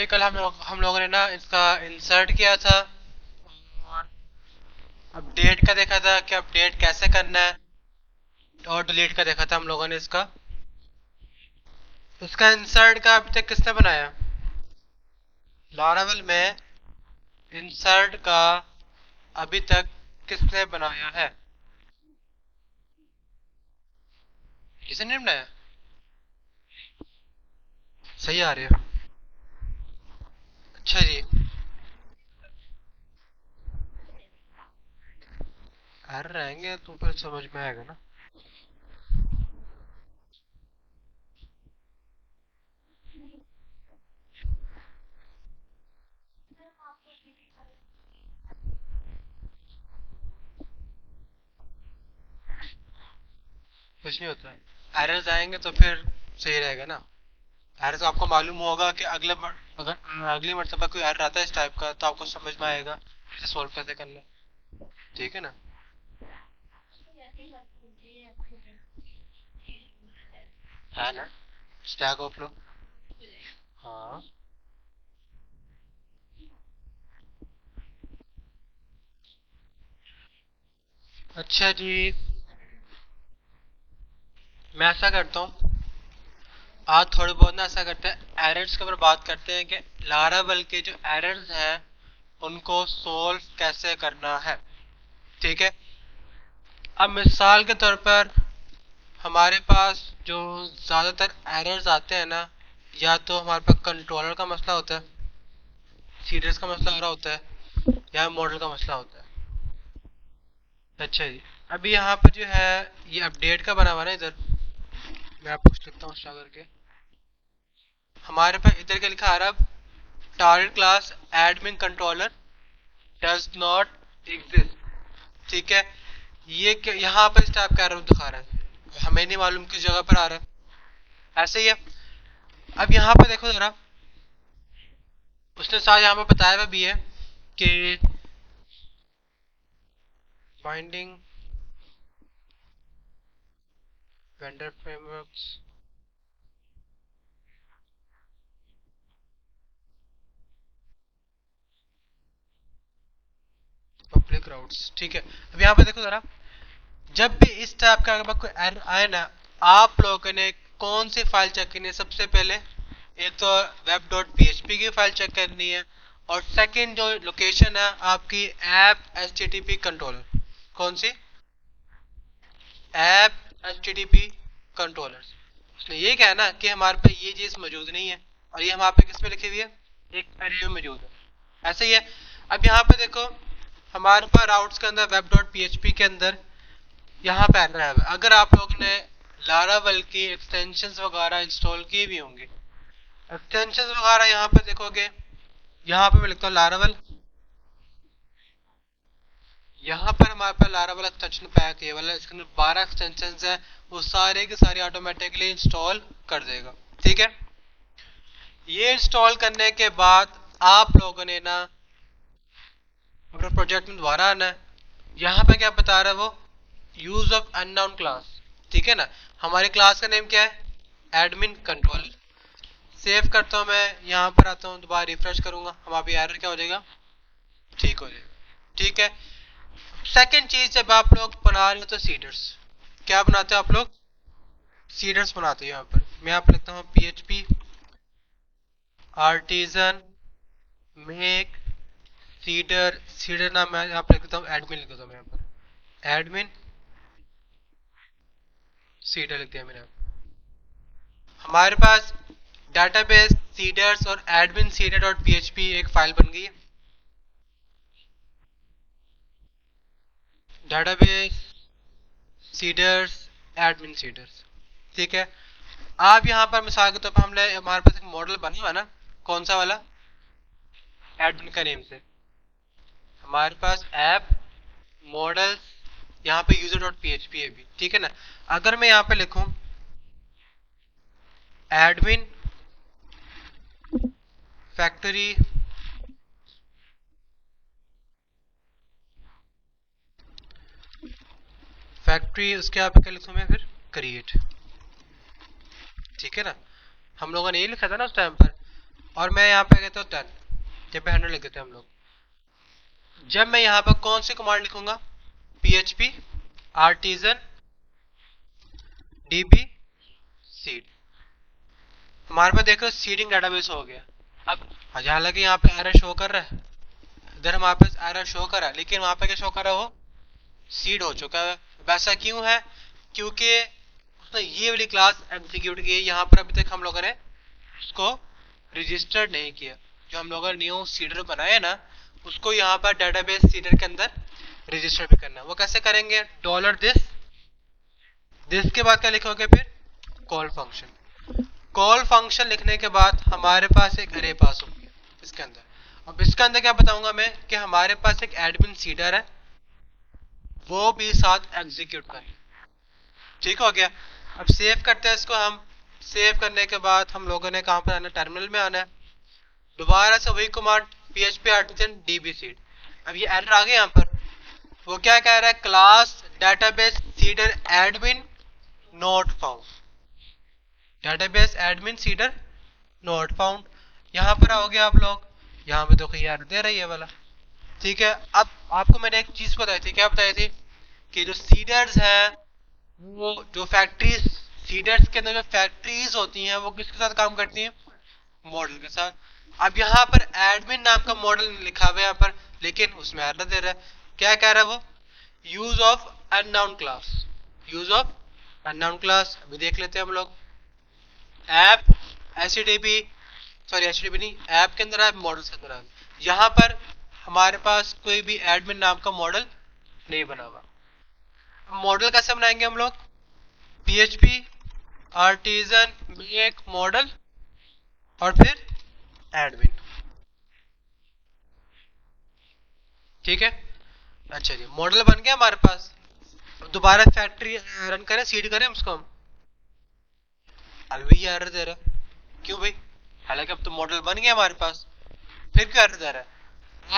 कल हम लोगों ने ना इसका इंसर्ट किया था और अपडेट का देखा था कि अपडेट कैसे करना है, और डिलीट का देखा था हम लोगों ने इसका इंसर्ट का अभी तक किसने बनाया? लारावेल में इंसर्ट का अभी तक किसने बनाया है? किसी ने बनाया? सही आ रही हो? अच्छा जी। एरर रहेंगे तो फिर समझ में आएगा ना। कुछ नहीं होता है, एरर्स आएंगे तो फिर सही रहेगा ना। एरर्स आपको मालूम होगा कि अगर अगली मरतबा कोई एरर आता है इस टाइप का तो आपको समझ में आएगा इसे सोल्व कैसे करना है। ठीक है ना? है ना? Stack overflow. हाँ। अच्छा जी, मैं ऐसा करता हूँ, आज थोड़े बहुत ना ऐसा करते हैं, एरर्स के ऊपर बात करते हैं कि लारावेल के जो एरर्स हैं उनको सोल्व कैसे करना है। ठीक है। अब मिसाल के तौर पर हमारे पास जो ज़्यादातर एरर्स आते हैं ना, या तो हमारे पास कंट्रोलर का मसला होता है, सीरियस का मसला आ रहा होता है, या मॉडल का मसला होता है। अच्छा जी, अभी यहाँ पर जो है ये अपडेट का बना हुआ है ना इधर, मैं आपको कुछ लिखता हूँ एक्स्ट्रा करके। हमारे पास इधर क्या लिखा आ रहा है? Target class admin controller does not exist. ठीक है। ये यहाँ पर इस टाइप का एरर दिखा रहा है, हमें नहीं मालूम किस जगह पर आ रहा है। ऐसे ही है। अब यहाँ पर देखो जरा, उसने साथ यहाँ पर बताया हुआ भी है कि binding vendor frameworks public routes. ठीक है। अब यहाँ पे देखो जरा, जब भी इस टाइप का अगर कोई एरर आए ना, आप लोगों ने कौन सी फाइल चेक करनी है सबसे पहले? एक तो web dot P H P की फाइल चेक करनी है, और सेकंड जो लोकेशन है आपकी app H T T P controller. कौन सी? App H T T P controller. उसने ये कहा ना कि हमारे पे ये चीज मौजूद नहीं है, और ये हमारे पे किस पे लिखी हुई है? एक एरे में मौजूद है। ऐसे ही है। अब यहाँ पे देखो, हमारे पास राउट्स के अंदर web dot P H P के अंदर यहाँ पे एरर है। अगर आप लोग ने लारावेल की एक्सटेंशंस वगैरह इंस्टॉल किए भी होंगे, एक्सटेंशंस वगैरह यहाँ पे देखोगे, यहाँ पे मैं लिखता हूँ लारावेल। यहाँ पर हमारे पास लारावेल एक्सटेंशन पैक है वाला, इसके अंदर 12 एक्सटेंशंस है, वो सारे के सारे ऑटोमेटिकली इंस्टॉल कर देगा। ठीक है। ये इंस्टॉल करने के बाद आप लोगों ने ना अपने प्रोजेक्ट में दोबारा आना है। यहाँ पे क्या बता रहा है वो? Use of unknown class. ठीक है ना? हमारी क्लास का नेम क्या है? Admin control. सेव करता हूँ मैं, यहाँ पर आता हूँ, दोबारा रिफ्रेश करूंगा, हमारा एरर क्या हो जाएगा? ठीक हो जाएगा। ठीक है। सेकंड चीज, जब आप लोग बना रहे हो तो सीडर्स, क्या बनाते हो आप लोग? सीडर्स बनाते हो। यहाँ पर मैं यहाँ पर लिखता हूँ P H P artisan make seeder. Seeder नाम मैं यहाँ पर लिख देता हूँ, एडमिन लिख देता हूँ मैं यहाँ पर, एडमिन सीडर लिख दिया मैंने। हमारे पास डाटाबेस सीडर्स और admin seeder dot P H P एक फाइल बन गई है। Database seeders admin seeders. ठीक है। आप यहाँ पर मिसाल के तौर पर हमने हमारे पास एक मॉडल बना हुआ है ना, कौन सा वाला? एडमिन का नेम से हमारे पास ऐप मॉडल्स, यहाँ पे user dot P H P है भी। ठीक है ना? अगर मैं यहाँ पे लिखूं एडमिन फैक्ट्री फैक्ट्री, उसके यहाँ पे क्या लिखूं मैं फिर? क्रिएट। ठीक है ना? हम लोगों ने ये लिखा था ना उस टाइम पर, और मैं यहाँ पे कहता हूँ 10, जब पे 100 लिख देते हैं हम लोग। जब मैं यहाँ पर कौन सी कमांड लिखूंगा, php artisan db seed, हमारे पास देखो सीडिंग डेटाबेस हो गया। अब हालांकि यहाँ पे एरर शो कर रहा है, इधर हमारे पास एरर शो कर रहा है, लेकिन वहां पे क्या शो कर रहा है, वो सीड हो चुका है। वैसा क्यों है, क्योंकि उसने ये वाली क्लास एग्जीक्यूट की, यहाँ पर अभी तक हम लोगों ने उसको रजिस्टर्ड नहीं किया। जो हम लोगों ने न्यू सीडर बनाया ना, उसको यहाँ पर डेटाबेस सीडर के अंदर रजिस्टर भी करना है। वो कैसे करेंगे, $this के बाद क्या लिखोगे, फिर कॉल फंक्शन। कॉल फंक्शन लिखने के बाद हमारे पास एक अरे पास होगी इसके अंदर। अब इसके अंदर क्या बताऊंगा मैं, कि हमारे पास एक एडमिन सीडर है, वो भी साथ एग्जीक्यूट करें। ठीक हो गया। अब सेव करते हैं इसको हम। सेव करने के बाद हम लोगों ने कहां पर आना, टर्मिनल में आना है। दोबारा से वही command php artisan db seed। अब ये एरर आ गया यहाँ पर, वो क्या कह रहा है, class database cedar admin not found, database admin cedar not found. यहाँ पर आओगे आप लोग, यहाँ पे तो एरर दे रही है वाला। ठीक है। अब आपको मैंने एक चीज बताई थी, क्या बताई थी, कि जो सीडर्स हैं, वो जो फैक्ट्रीज, सीडर्स के अंदर जो फैक्ट्रीज होती हैं, वो किसके साथ काम करती हैं, मॉडल के साथ। अब यहाँ पर एडमिन नाम का मॉडल लिखा हुआ है यहाँ पर, लेकिन उसमें एरर दे रहा है। क्या कह रहा है वो, use of unknown class, use of unknown class. अभी देख लेते हैं हम लोग। ऐप एचटीटीपी, सॉरी एचटीटीपी नहीं, ऐप के अंदर, ऐप मॉडल्स के अंदर आ गया। यहाँ पर हमारे पास कोई भी एडमिन नाम का मॉडल नहीं बना हुआ। मॉडल कैसे बनाएंगे हम लोग, php artisan make मॉडल और फिर एडमिन। ठीक है। अच्छा जी, मॉडल बन गया हमारे पास। अब दोबारा फैक्ट्री रन करें, सीड करें उसको हम, अभी एरर दे रहा। क्यों भाई, हालांकि अब तो मॉडल बन गया हमारे पास, फिर क्यों एरर दे रहा है।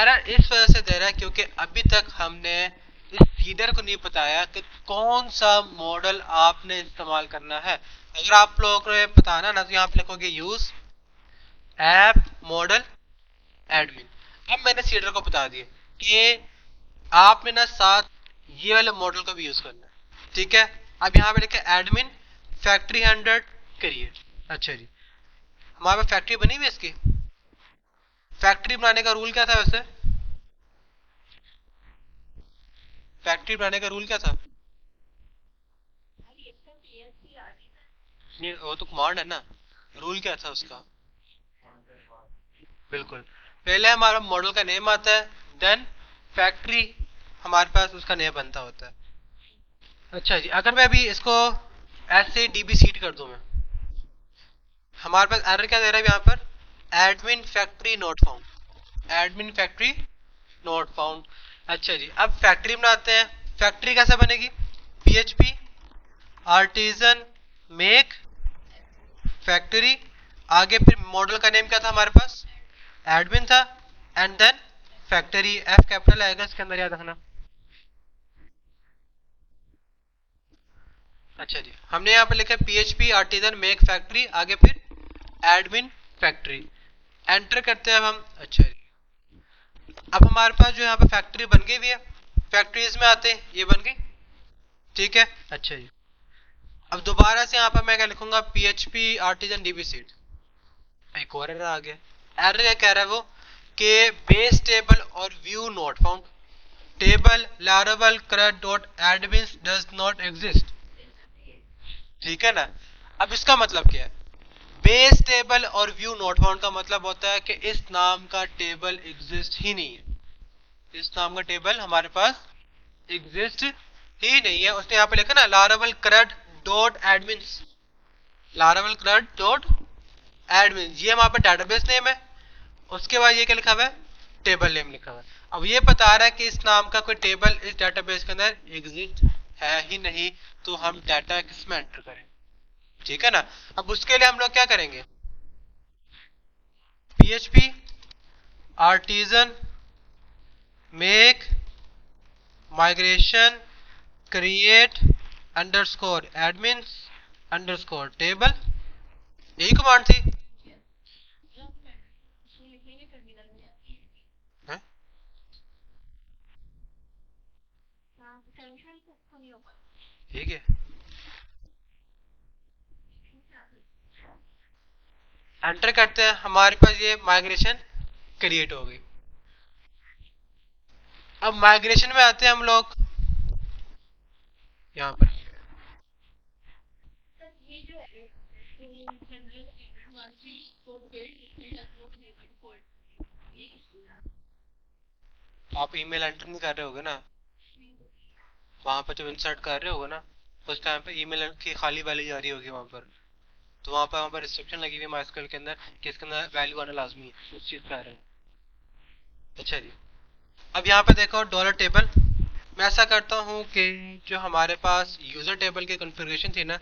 एरर इस वजह से दे रहा है क्योंकि अभी तक हमने इस सीडर को नहीं बताया कि कौन सा मॉडल आपने इस्तेमाल करना है। अगर आप लोगों को बताना ना, तो यहाँ पे लिखोगे यूज ऐप मॉडल एडमिन। अब मैंने सीडर को बता दिया कि आपने ना साथ ये वाले मॉडल को भी यूज करना है। ठीक है। अब यहाँ पे लिखे एडमिन फैक्ट्री 100 क्रिएट। अच्छा जी, हमारे पास फैक्ट्री बनी हुई है। इसकी फैक्ट्री बनाने का रूल क्या था वैसे, फैक्ट्री बनाने का रूल क्या था, नहीं वो तो कमांड है ना, रूल क्या था उसका। बिल्कुल, पहले हमारा मॉडल का नेम आता है, देन फैक्ट्री हमारे पास उसका नेम बनता होता है। अच्छा जी, अगर मैं अभी इसको ऐसे डीबी सीट कर दूं, मैं, हमारे पास एरर क्या दे रहा है यहाँ पर, admin factory not found, admin factory not found. अच्छा जी, अब फैक्ट्री बनाते हैं। फैक्ट्री कैसे बनेगी, php artisan make फैक्ट्री, आगे फिर मॉडल का नेम क्या था हमारे पास, एडमिन था, and then factory, F capital आएगा इसके अंदर, याद रखना। अच्छा जी, हमने यहाँ पे लिखा php artisan make फैक्ट्री, आगे फिर एडमिन फैक्ट्री, एंटर करते हैं अब हम। अच्छा जी, अब हमारे पास जो यहाँ पे फैक्ट्री बन गई हुई है, फैक्ट्रीज में आते हैं, ये बन गई। ठीक है। अच्छा जी, अब दोबारा से यहाँ पर मैं क्या लिखूंगा, php artisan db seed। एक और एरर आ गया। एरर क्या कह रहा है वो, कि बेस टेबल और view not found, table laravel crud dot admins does not exist. ठीक है ना। अब इसका मतलब क्या है, बेस टेबल और व्यू नॉट फाउंड का मतलब होता है कि इस नाम का टेबल एग्जिस्ट ही नहीं है, इस नाम का टेबल हमारे पास एग्जिस्ट ही नहीं है। उसने यहाँ पे लिखा ना laravel crud dot admins, laravel crud dot admins, ये हमारे पास डेटाबेस नेम है। उसके बाद ये क्या लिखा हुआ है, टेबल नेम लिखा हुआ है। अब ये बता रहा है कि इस नाम का कोई टेबल इस डेटाबेस के अंदर एग्जिस्ट है ही नहीं, तो हम डाटा किसमें एंटर करें। ठीक है ना। अब उसके लिए हम लोग क्या करेंगे, php artisan make migration create underscore admins underscore table, यही कमांड थी। ठीक है, एंटर करते हैं, हमारे पास ये माइग्रेशन क्रिएट हो गई। अब माइग्रेशन में आते हैं हम लोग यहाँ पर। आप ईमेल एंटर नहीं कर रहे होगे ना, वहां पर जब इंसर्ट कर रहे होगे ना, उस टाइम पे ईमेल की खाली वैल्यू जा रही होगी वहां पर, तो वहां पर रिस्ट्रिक्शन लगी हुई है माइस्क्वेल के अंदर कि इसके अंदर वैल्यू आना लाजमी है, उस चीज का है। अच्छा जी, अब यहाँ पे देखो डॉलर टेबल, मैं ऐसा करता हूँ कि जो हमारे पास यूजर टेबल की कॉन्फ़िगरेशन थी ना,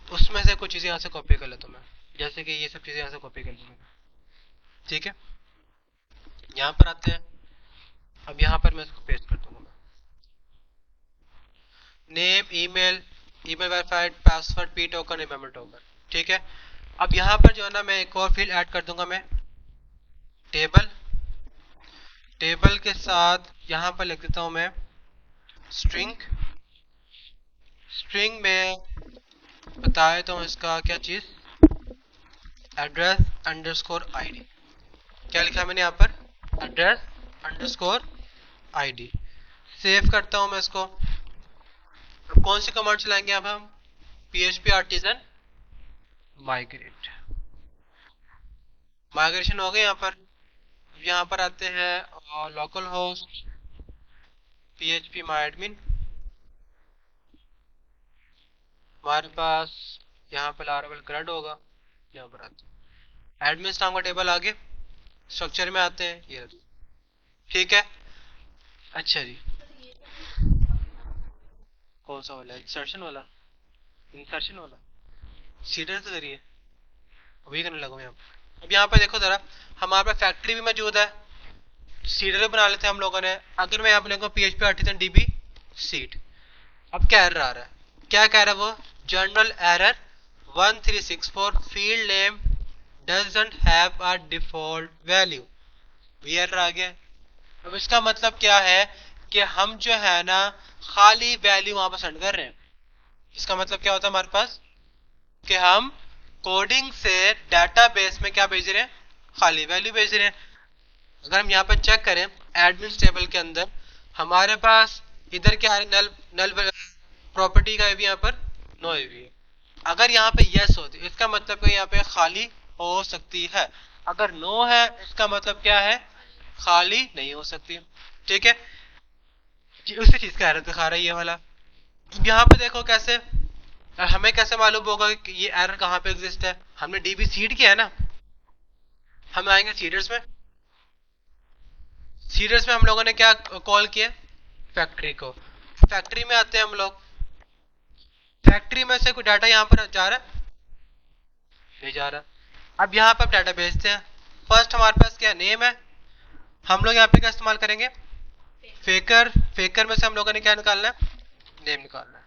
उसमें से कुछ चीजें यहाँ से कॉपी कर लेता हूँ मैं, जैसे कि ये सब चीजें यहाँ से कॉपी कर लूंगा। ठीक है, यहाँ पर आते हैं, अब यहाँ पर मैं इसको पेस्ट कर दूंगा। Name, email, email verified, password, P token, remember token. ठीक है, अब यहाँ पर जो है ना, मैं एक और फील्ड ऐड कर दूंगा, मैं टेबल, टेबल के साथ यहाँ पर लिख देता हूँ मैं स्ट्रिंग, स्ट्रिंग में बता देता हूँ इसका क्या चीज, एड्रेस अंडरस्कोर आईडी। क्या लिखा मैंने यहाँ पर, एड्रेस अंडरस्कोर आईडी। सेव करता हूँ मैं इसको। अब कौन सी कमांड चलाएंगे अब हम, php आर्टिजन माइग्रेट। माइग्रेशन हो गए यहाँ पर। यहाँ पर आते हैं लोकल होस्ट php myadmin, हमारे पास यहाँ पर लारावेल ग्रड होगा। यहाँ पर आते हैं एडमिन नाम का टेबल, आगे स्ट्रक्चर में आते हैं ये। ठीक है, अच्छा जी, कौन सा वाला, इंसर्शन वाला, इंसर्शन वाला सीडर के जरिए वही करने लगा यहाँ पर। अब यहाँ पर देखो जरा, हमारे पास फैक्ट्री भी मौजूद है, सीडर बना लेते हैं हम लोगों ने। अगर मैं यहाँ पर लिखूँ php आर्टिजन db सीड, अब क्या एरर आ रहा है, क्या कह रहा है वो, general error 1364 field name doesn't have a default value, ये एरर आ गया। अब इसका मतलब क्या है कि हम जो है ना खाली वैल्यू वहां पर सेंड कर रहे हैं। इसका मतलब क्या होता है हमारे पास, कि हम कोडिंग से डाटाबेस में क्या भेज रहे हैं, खाली वैल्यू भेज रहे हैं। अगर हम यहाँ पर चेक करें एडमिन टेबल के अंदर, हमारे पास इधर क्या है, नल नल प्रॉपर्टी का भी यहाँ पर नो भी है। अगर यहाँ पे यस होती इसका मतलब कि यहाँ पे खाली हो सकती है, अगर नो है इसका मतलब क्या है, खाली नहीं हो सकती। ठीक है जी, उसी चीज का एरर दिखा रहा है ये वाला। यहाँ पे देखो कैसे, हमें कैसे मालूम होगा कि ये एरर कहाँ पे एग्जिस्ट है, हमने डीबी सीड किया है ना। हम आएंगे सीडर्स में, सीडर्स में हम लोगों ने क्या कॉल किया, फैक्ट्री को। फैक्ट्री में आते हैं हम लोग, फैक्ट्री में से कोई डाटा यहाँ पर जा रहा है, नहीं जा रहा। अब यहाँ पर डाटा भेजते हैं। फर्स्ट हमारे पास क्या नेम है, हम लोग यहाँ पे क्या इस्तेमाल करेंगे, फेकर, फेकर में से हम लोगों ने क्या निकालना है, नेम निकालना है।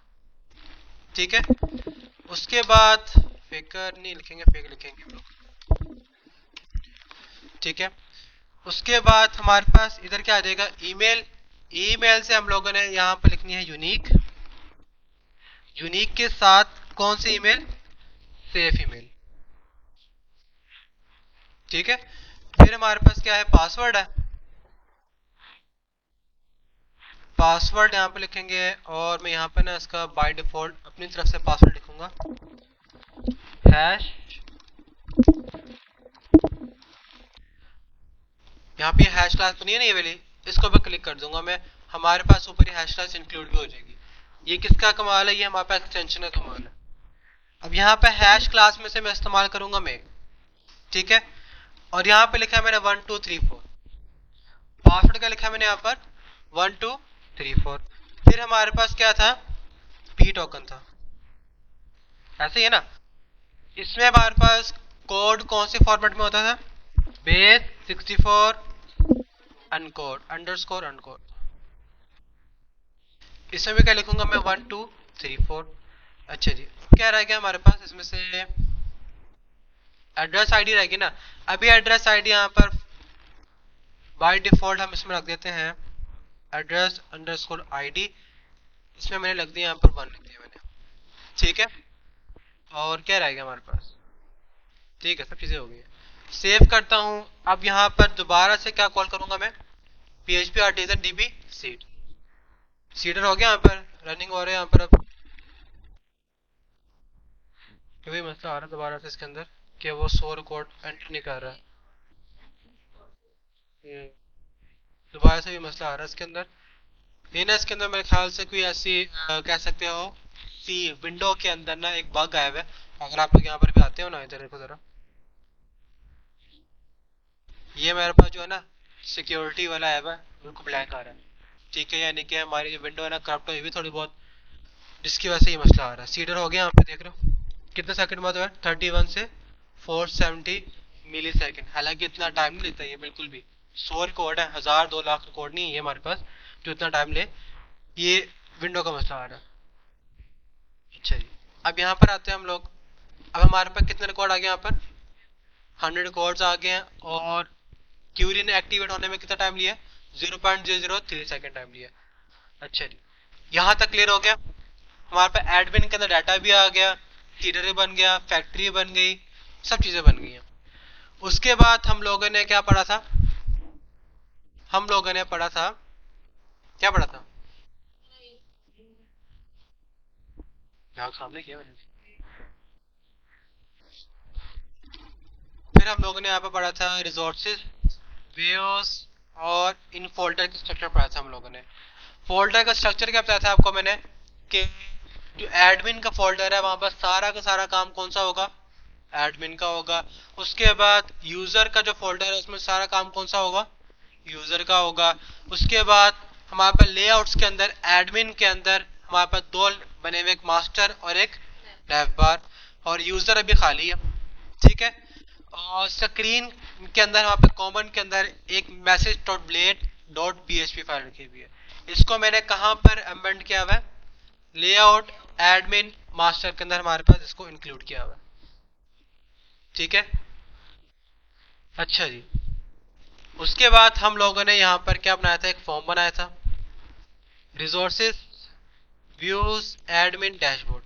ठीक है, उसके बाद फेकर नहीं लिखेंगे, फेक लिखेंगे हम लोग। ठीक है, उसके बाद हमारे पास इधर क्या आ जाएगा, ईमेल, ईमेल से हम लोगों ने यहाँ पर लिखनी है यूनिक, यूनिक के साथ कौन सी ईमेल, सेफ ईमेल। ठीक है, फिर हमारे पास क्या है, पासवर्ड है, पासवर्ड यहाँ पे लिखेंगे, और मैं यहाँ पे ना इसका बाय डिफॉल्ट अपनी तरफ से पासवर्ड लिखूंगा, हैश, यहाँ पे हैश क्लास बनी है ना ये वाली, इसको भी क्लिक कर दूंगा मैं, हमारे पास ऊपर ही हैश क्लास इंक्लूड भी हो जाएगी। ये किसका कमाल है, ये हमारे पास एक्सटेंशन का कमाल है। अब यहाँ पे हैश क्लास में से मैं इस्तेमाल करूंगा मैं, ठीक है, और यहाँ पे लिखा है मैंने 1 2 3 4, पासवर्ड का लिखा है मैंने यहाँ पर 1 2 3 4। फिर हमारे पास क्या था, पी टोकन था, ऐसे ही है ना। इसमें हमारे पास कोड कौन से फॉर्मेट में होता था, बेस 64 अनकोड अंडरस्कोर अनकोड। इसमें भी क्या लिखूंगा मैं, 1 2 3 4। अच्छा जी, क्या रह गया हमारे पास, इसमें से एड्रेस आईडी रहेगी ना। अभी एड्रेस आईडी यहाँ पर बाय डिफॉल्ट हम इसमें रख देते हैं एड्रेस अंडरस्कोर आईडी, इसमें मैंने लग दिया यहाँ पर 1 लिख दिया मैंने। ठीक है, और क्या रह गया हमारे पास? ठीक है, सब चीजें हो गई हैं। सेव करता हूँ। अब यहाँ पर दोबारा से क्या कॉल करूंगा मैं? PHP artisan DB seed. Seeder हो गया यहाँ पर, रनिंग हो रहा है यहाँ पर। अब वही मसला आ रहा है दोबारा से इसके अंदर कि वो सोर कोड एंटर नहीं कर रहा है। दोबारा से भी मसला आ रहा है इसके अंदर। ये ना इसके अंदर मेरे ख्याल से कोई ऐसी कह सकते हो सी विंडो के अंदर ना एक बग आया हुआ है। अगर आप लोग यहाँ पर भी आते हो ना, इधर देखो जरा, ये मेरे पास जो है ना सिक्योरिटी वाला आया हुआ है, बिल्कुल ब्लैंक आ रहा है। ठीक है, यानी कि हमारी जो विंडो है ना करप्ट हुई हुई थोड़ी बहुत, जिसकी वजह से ये मसला आ रहा है। सीडर हो गया यहाँ पे, देख रहे हो कितने सेकंड बाद हुआ है? 31 से 470 मिली सेकेंड। हालांकि इतना टाइम नहीं लेता ये बिल्कुल भी। 100 रिकॉर्ड है, 1000 2 लाख रिकॉर्ड नहीं है हमारे पास जो इतना टाइम ले। ये विंडो का मसला आ रहा है। अच्छा जी, अब यहाँ पर आते हैं हम लोग। अब हमारे पास कितने रिकॉर्ड आ गए यहाँ पर? 100 रिकॉर्ड्स आ गए हैं। और क्यूरी ने एक्टिवेट होने में कितना टाइम लिया? 0.003 सेकेंड टाइम लिया। अच्छा जी, यहाँ तक क्लियर हो गया। हमारे पास एडमिन के अंदर डाटा भी आ गया, सीडर बन गया, फैक्ट्री बन गई, सब चीजें बन गई हैं। उसके बाद हम लोगों ने क्या पढ़ा था? हम लोगों ने पढ़ा था, क्या पढ़ा था? यहाँ सामने किया मैंने। फिर हम लोगों ने यहाँ पे पढ़ा था रिसोर्सेज, वेयर्स और इन फोल्डर का स्ट्रक्चर पढ़ा था हम लोगों ने। फोल्डर का स्ट्रक्चर क्या बताया था आपको मैंने कि जो एडमिन का फोल्डर है वहां पर सारा का सारा काम कौन सा होगा? एडमिन का होगा। उसके बाद यूजर का जो फोल्डर है उसमें सारा काम कौन सा होगा? यूजर का होगा। उसके बाद हमारे पास लेआउट्स के अंदर, एडमिन के अंदर हमारे पास दो बने हुए, एक मास्टर और एक नैव बार, और यूजर अभी खाली है। ठीक है, और स्क्रीन के अंदर वहां पे कॉमन के अंदर एक message dot blade dot php file रखी हुई है। इसको मैंने कहां पर एम्बेड किया हुआ है? लेआउट एडमिन मास्टर के अंदर हमारे पास इसको इंक्लूड किया हुआ है। ठीक है, अच्छा जी। उसके बाद हम लोगों ने यहाँ पर क्या बनाया था? एक फॉर्म बनाया था, रिसोर्सेज व्यूज एडमिन डैशबोर्ड।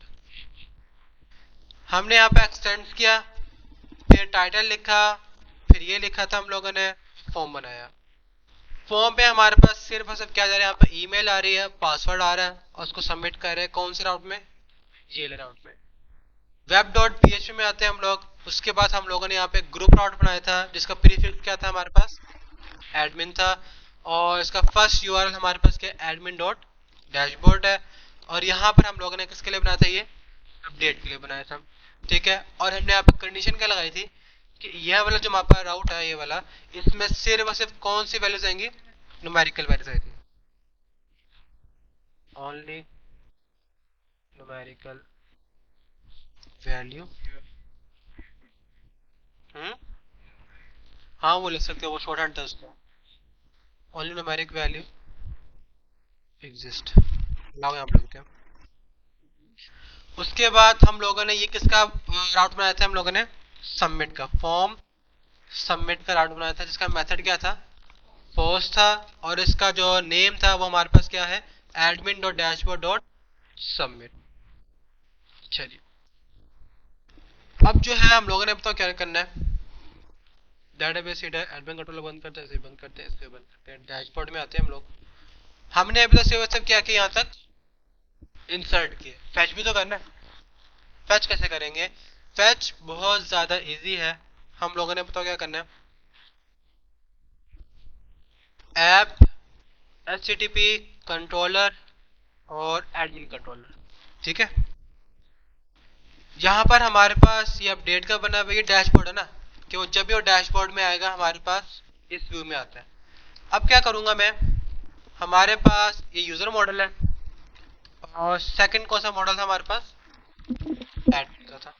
हमने यहाँ पे एक्सटेंड किया, फिर टाइटल लिखा, फिर ये लिखा था हम लोगों ने, फॉर्म बनाया। फॉर्म पे हमारे पास सिर्फ और सिर्फ क्या जा रहा है? यहाँ पे ईमेल आ रही है, पासवर्ड आ रहा है, और उसको सबमिट कर रहे हैं कौन से राउट में? ये राउट में। वेब डॉट php में आते हैं हम लोग। उसके बाद हम लोगों ने यहाँ पे ग्रुप राउट बनाया था जिसका प्रीफिक्स क्या था हमारे पास? एडमिन था। और इसका फर्स्ट यूआरएल हमारे पास क्या? एडमिन डॉट डैशबोर्ड है। और यहाँ पर हम लोगों ने किसके लिए बनाया था? ये अपडेट के लिए बनाया था। ठीक है, और हमने यहाँ पर कंडीशन क्या लगाई थी कि यह वाला जो हमारे पास राउट है, ये वाला, इसमें सिर्फ और सिर्फ कौन सी वैल्यूज आएंगी? न्यूमेरिकल वैल्यूज आएंगी, ओनली न्यूमेरिकल वैल्यू। हम्म, हाँ वो लिख सकते हो, वो शॉर्ट हैंड था उसका। ओनली न्यूमेरिक वैल्यू एग्जिस्ट, लाओ यहाँ पे लिखते हैं। उसके बाद हम लोगों ने ये किसका राउट बनाया था? हम लोगों ने सबमिट का, फॉर्म सबमिट का राउट बनाया था, जिसका मेथड क्या था? पोस्ट था। और इसका जो नेम था वो हमारे पास क्या है? Admin dot dashboard dot submit. अच्छा जी, अब जो है हम लोगों ने बताओ क्या करना है? डेटाबेस एडमिन कंट्रोलर बंद करते हैं, इसे बंद करते हैं, इसे बंद करते हैं, डैशबोर्ड में आते हैं हम लोग। हमने अभी तक सिर्फ क्या किया? यहाँ तक इंसर्ट किए। फैच भी तो करना है। फैच कैसे करेंगे? फैच बहुत ज्यादा इजी है। हम लोगों ने बताओ क्या करना है? ऐप, http कंट्रोलर और एडमिन कंट्रोलर। ठीक है, यहाँ पर हमारे पास ये अपडेट का बना हुआ ये डैशबोर्ड है ना, कि वो जब भी वो डैशबोर्ड में आएगा हमारे पास इस व्यू में आता है। अब क्या करूंगा मैं? हमारे पास ये यूजर मॉडल है, और सेकंड कौन सा मॉडल था हमारे पास? एडमिन का था।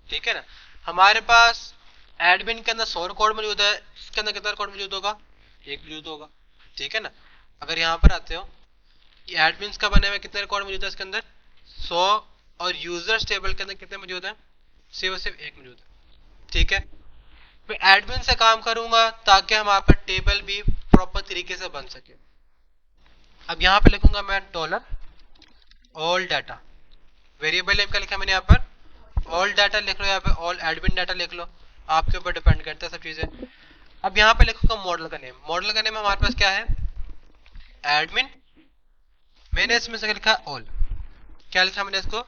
ठीक है ना, हमारे पास एडमिन के अंदर 100 कोड मौजूद है, इसके अंदर कितना कोड मौजूद होगा? एक मौजूद होगा। ठीक है ना, अगर यहाँ पर आते हो, ये एडमिन का बने हुए कितने रिकॉर्ड मौजूद है इसके अंदर? 100। और यूजर्स टेबल के अंदर कितने मौजूद है? सिर्फ सिर्फ एक मौजूद है। ठीक है, मैं एडमिन से काम करूंगा ताकि हमारे पास टेबल भी प्रॉपर तरीके से बन सके। अब यहाँ पे लिखूंगा मैं dollar all data, variable name का लिखा मैंने यहाँ पर ऑल डाटा लिख लो, यहाँ पे ऑल एडमिन डाटा लिख लो, आपके ऊपर डिपेंड करता है सब चीजें। अब यहाँ पे लिखूंगा मॉडल का नेम, मॉडल का नेम हमारे पास क्या है एडमिन, मैंने इसमें से लिखा ऑल, क्या लिखा मैंने इसको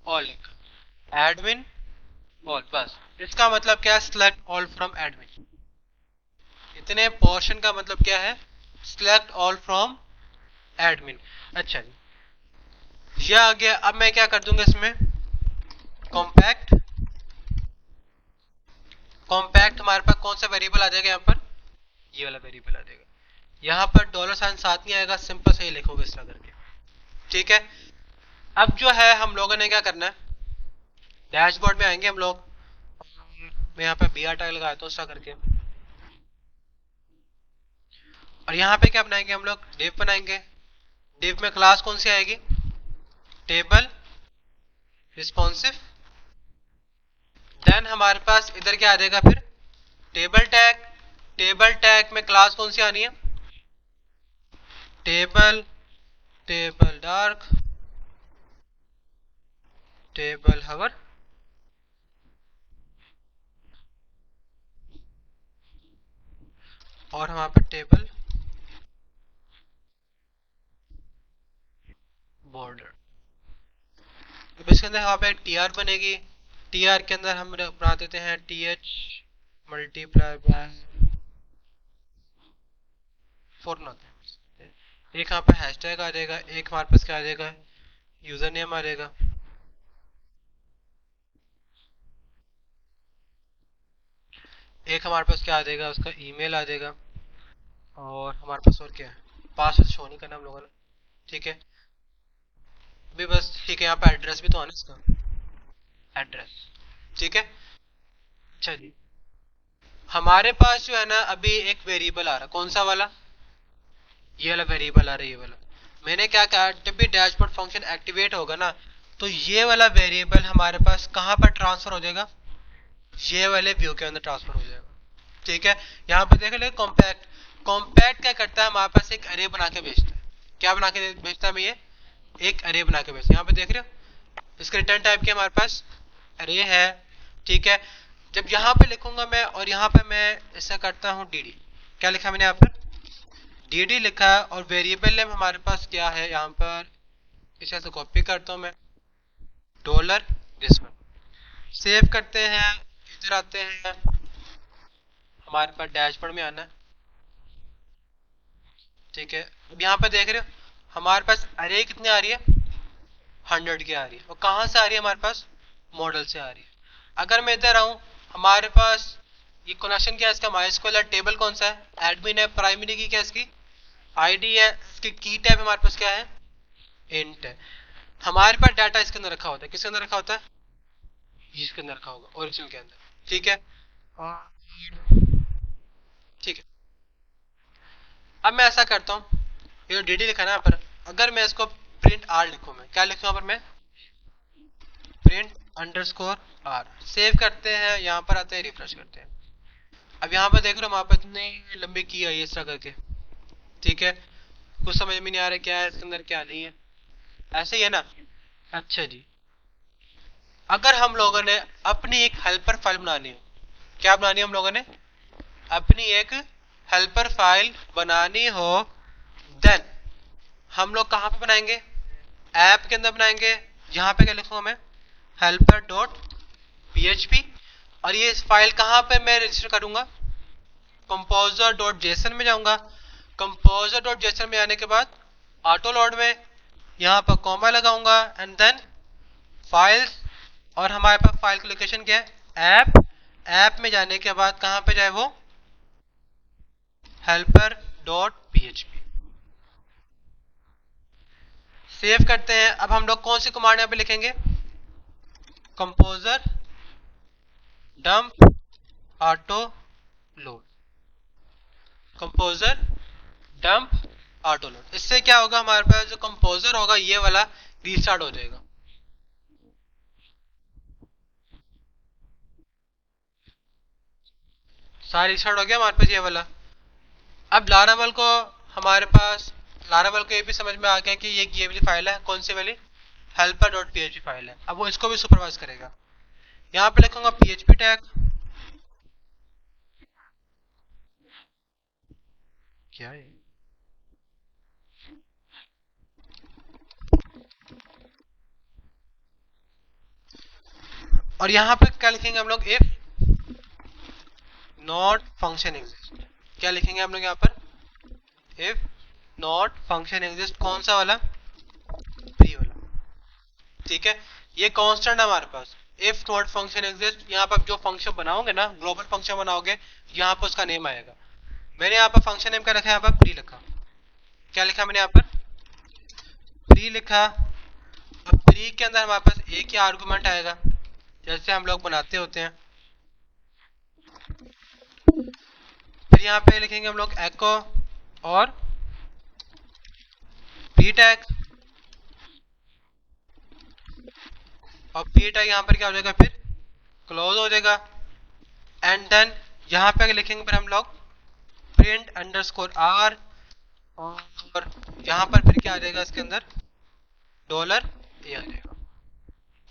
ऑल लिखा एडमिन ऑल, बस इसका मतलब क्या है सिलेक्ट ऑल फ्रॉम एडमिन, इतने पोर्शन का मतलब क्या है सिलेक्ट ऑल फ्रॉम एडमिन। अच्छा जी ये आ गया। अब मैं क्या कर दूंगा इसमें कॉम्पैक्ट, कॉम्पैक्ट हमारे पास कौन सा वेरिएबल आ जाएगा यहाँ पर ये वाला वेरिएबल आ जाएगा, यहाँ पर डॉलर साइन साथ नहीं आएगा, सिंपल से ही लिखोगे इस तरह करके, ठीक है। अब जो है हम लोगों ने क्या करना है डैशबोर्ड में आएंगे हम लोग, मैं यहाँ पे बी आर टैग लगाता हूँ इस तरह करके, और यहाँ पे क्या बनाएंगे हम लोग डिव बनाएंगे, डिव में क्लास कौन सी आएगी टेबल रिस्पॉन्सिव, देन हमारे पास इधर क्या आ जाएगा फिर टेबल टैग, टेबल टैग में क्लास कौन सी आनी है टेबल, टेबल डार्क, टेबल हवर, और हमारे पास टेबल बॉर्डर। तो इसके अंदर हमारे पास टी आर बनेगी, टी आर के अंदर हम बना देते हैं T H multiply by for not, एक यहाँ पे हैशटैग आ जाएगा, एक हमारे पास क्या आ जाएगा यूजर नेम आ जाएगा, एक हमारे पास क्या आ जाएगा उसका ईमेल आ जाएगा, और हमारे पास और क्या है पासवर्ड शो नहीं करना हम लोगों ने, ठीक है अभी बस, ठीक है यहाँ पे एड्रेस भी तो आना इसका एड्रेस, ठीक है। अच्छा जी हमारे पास जो है ना अभी एक वेरिएबल आ रहा, कौन सा वाला ये वाला वेरिएबल आ रहा है, ये वाला मैंने क्या कहा जब भी डैशबोर्ड फंक्शन एक्टिवेट होगा ना तो ये वाला वेरिएबल हमारे पास कहाँ पर ट्रांसफर हो जाएगा ये वाले व्यू के अंदर ट्रांसफर हो जाएगा, ठीक है। यहाँ पे देख ले कॉम्पैक्ट, कॉम्पैक्ट क्या करता है हमारे पास एक अरे बना के भेजता है, क्या बना के भेजता है ये एक अरे बना के भेजता है, यहाँ पे देख रहे हो इसका रिटर्न टाइप क्या हमारे पास अरे है, ठीक है। जब यहाँ पे लिखूंगा मैं और यहाँ पे मैं ऐसा करता हूँ डी, क्या लिखा मैंने यहाँ पर डी लिखा है, और वेरिएबल नेम हमारे पास क्या है यहाँ पर, इसे ऐसे कॉपी करता हूँ मैं डॉलर दिस वन, सेव करते हैं, इधर आते हैं हमारे पास डैशबोर्ड में आना है, ठीक है। अब यहाँ पे देख रहे हो हमारे पास अरे कितनी आ रही है 100 की आ रही है, और कहाँ से आ रही है हमारे पास मॉडल से आ रही है। अगर मैं इधर आऊँ हमारे पास ये कनेक्शन क्या है इसका माइस्क्वेल टेबल कौन सा है एडमिन है, प्राइमरी की क्या इसकी आईडी है, इसकी की टैब हमारे पास क्या है इंट है, हमारे पास डाटा इसके अंदर रखा होता है, किसके अंदर रखा होता है इसके अंदर रखा होगा ओरिजिनल के अंदर, ठीक है ठीक है। अब मैं ऐसा करता हूँ ये जो डी लिखा है ना यहाँ पर, अगर मैं इसको प्रिंट आर लिखूँ, मैं क्या लिखूँ यहाँ पर मैं प्रिंट अंडरस्कोर आर, सेव करते हैं यहाँ पर आते हैं रिफ्रेश करते हैं। अब यहाँ पर देख रहे हो वहां पर इतनी लंबी की आई है इस तरह करके, ठीक है कुछ समझ में नहीं आ रहा क्या है इसके अंदर क्या नहीं है, ऐसे ही है ना। अच्छा जी अगर हम लोगों ने अपनी एक हेल्पर फाइल बनानी हो, क्या बनानी है हम लोगों ने अपनी एक हेल्पर फाइल बनानी हो, देन हम लोग कहाँ पे बनाएंगे ऐप के अंदर बनाएंगे, यहाँ पे क्या लिखूंगा मैं हेल्पर डॉट पीएचपी, और ये फाइल कहाँ पे मैं रजिस्टर करूंगा कंपोजर डॉट जेसन में जाऊंगा, कंपोजर डॉट जेसन में आने के बाद ऑटो लोड में यहाँ पर कॉमा लगाऊंगा एंड देन फाइल्स, और हमारे पास फाइल की लोकेशन क्या है ऐप, ऐप में जाने के बाद कहाँ पे जाए वो हेल्पर डॉट पीएचपी, सेव करते हैं। अब हम लोग कौन सी कमांड यहाँ पे लिखेंगे composer dump auto load, composer dump auto load, इससे क्या होगा हमारे पास जो कंपोजर होगा ये वाला रीस्टार्ट हो जाएगा, सारा रीस्टार्ट हो गया हमारे पास ये वाला। अब लारावल को हमारे पास लारावेल को ये भी समझ में आ गया कि ये वाली फाइल है, कौन सी वाली, helper.php फाइल है। अब वो इसको भी सुपरवाइज करेगा। यहाँ पे लिखूंगा php टैग, क्या है, और यहाँ पे क्या लिखेंगे हम लोग, इफ नॉट फंक्शन एग्जिस्ट। क्या लिखेंगे हम लोग यहाँ पर, इफ नॉट फंक्शन एग्जिस्ट, कौन सा वाला, फ्री वाला। ठीक है, ये कांस्टेंट है हमारे पास। इफ नॉट फंक्शन एग्जिस्ट, यहाँ पर जो फंक्शन बनाओगे ना, ग्लोबल फंक्शन बनाओगे, यहाँ पर उसका नेम आएगा। मैंने यहाँ पर फंक्शन नेम क्या रखा है, यहाँ पर फ्री लिखा। क्या लिखा मैंने यहाँ पर, फ्री लिखा। अब फ्री के अंदर हमारे पास एक ही आर्गुमेंट आएगा, जैसे हम लोग बनाते होते हैं। फिर यहाँ पे लिखेंगे हम लोग एको और फ्री टैग, और फ्री टैग यहाँ पर क्या हो जाएगा, फिर क्लोज हो जाएगा। एंड देन यहाँ पे लिखेंगे फिर हम लोग प्रिंट अंडरस्कोर आर, और यहाँ पर फिर क्या आ जाएगा इसके अंदर, डॉलर ए आ जाएगा।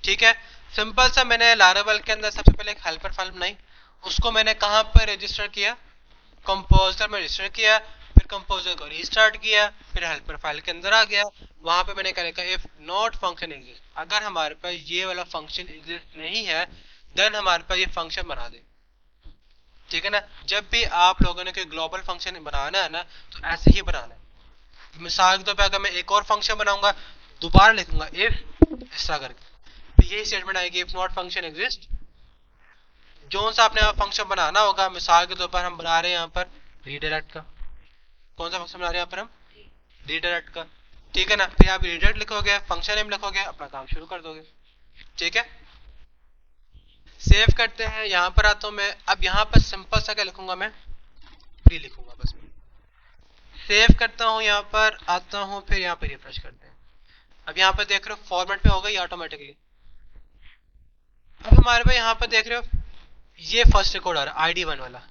ठीक है, सिंपल सा मैंने लारावेल के अंदर सबसे पहले एक हेल्पर फाइल बनाई, उसको मैंने कहाँ पर रजिस्टर किया, कंपोजर में रजिस्टर किया, फिर कंपोजर को रीस्टार्ट किया, फिर हेल्पर फाइल के अंदर आ गया। वहां पे मैंने क्या लिखा, इफ नॉट फंक्शन एग्जिस्ट, अगर हमारे पास ये वाला फंक्शन एग्जिस्ट नहीं है देन हमारे पास ये फंक्शन बना दे। ठीक है ना, जब भी आप लोगों ने कोई ग्लोबल फंक्शन बनाना है ना, तो ऐसे ही बनाना है। मिसाल के तौर पर अगर मैं एक और फंक्शन बनाऊंगा, दोबारा लिखूंगा इफ, इस तरह करके, तो यही स्टेटमेंट आएगी, इफ नॉट फंक्शन एग्जिस्ट। जो सा आपने फंक्शन बनाना होगा, मिसाल के तौर पर हम बना रहे हैं यहाँ पर रीडायरेक्ट का, कौन सा फंक्शन बना रहे हैं यहाँ पर हम, रीडायरेक्ट का। ठीक है ना, फिर आप रीडायरेक्ट लिखोगे, फंक्शन नेम लिखोगे, अपना काम शुरू कर दोगे। ठीक है, सेव करते हैं, यहाँ पर आता हूँ मैं। अब यहाँ पर सिंपल सा क्या लिखूंगा मैं, फ्री लिखूंगा बस। सेव करता हूँ, यहाँ पर आता हूँ, फिर यहाँ पर रिफ्रेश करते हैं। अब यहाँ पर देख रहे हो फॉर्मेट पे हो गई ऑटोमेटिकली। अब हमारे पास यहाँ पर देख रहे हो ये फर्स्ट रिकॉर्ड आ रहा है ID 1 वाला,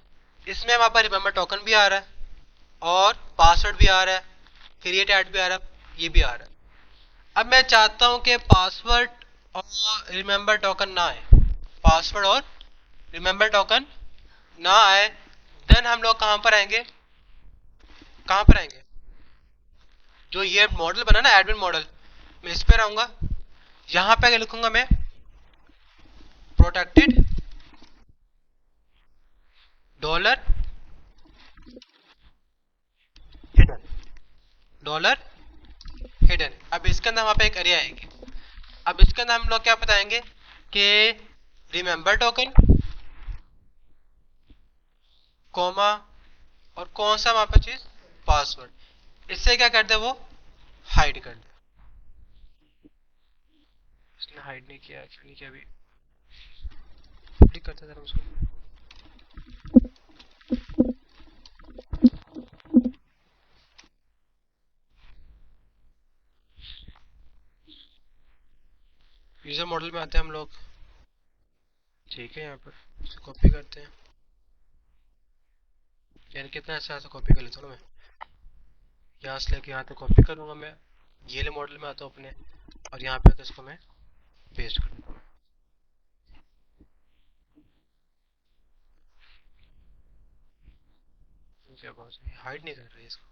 इसमें हमारे पास रिमेंबर टोकन भी आ रहा है और पासवर्ड भी आ रहा है, क्रिएट ऐड भी आ रहा है, ये भी आ रहा है। अब मैं चाहता हूं कि पासवर्ड और रिमेंबर टोकन ना आए, पासवर्ड और रिमेंबर टोकन ना आए, देन हम लोग कहां पर आएंगे, कहां पर आएंगे, जो ये मॉडल बना ना एडमिन मॉडल, मैं इस पर आऊंगा। यहां पे लिखूंगा मैं protected dollar hidden, dollar hidden. अब इसके अंदर वहां पे एक एरिया आएगी। अब इसके अंदर हम लोग क्या बताएंगे कि रिमेंबर टोकन, कॉमा, और कौन सा वहां पर चीज, पासवर्ड। इससे क्या कर दे, वो हाइड कर दे। इसने हाइड नहीं किया, क्यों नहीं किया, अभी करते थे उसको। यूजर मॉडल में आते हैं हम लोग। ठीक है, यहाँ पर कॉपी करते हैं, यानी कितना अच्छा से कॉपी कर लेता हूँ मैं, यहाँ से लेके यहाँ तक कॉपी करूंगा मैं। ये ले मॉडल में आता हूँ अपने, और यहाँ पे इसको मैं पेस्ट कर देता हूँ। क्या बात है, हाइड नहीं कर रही इसको।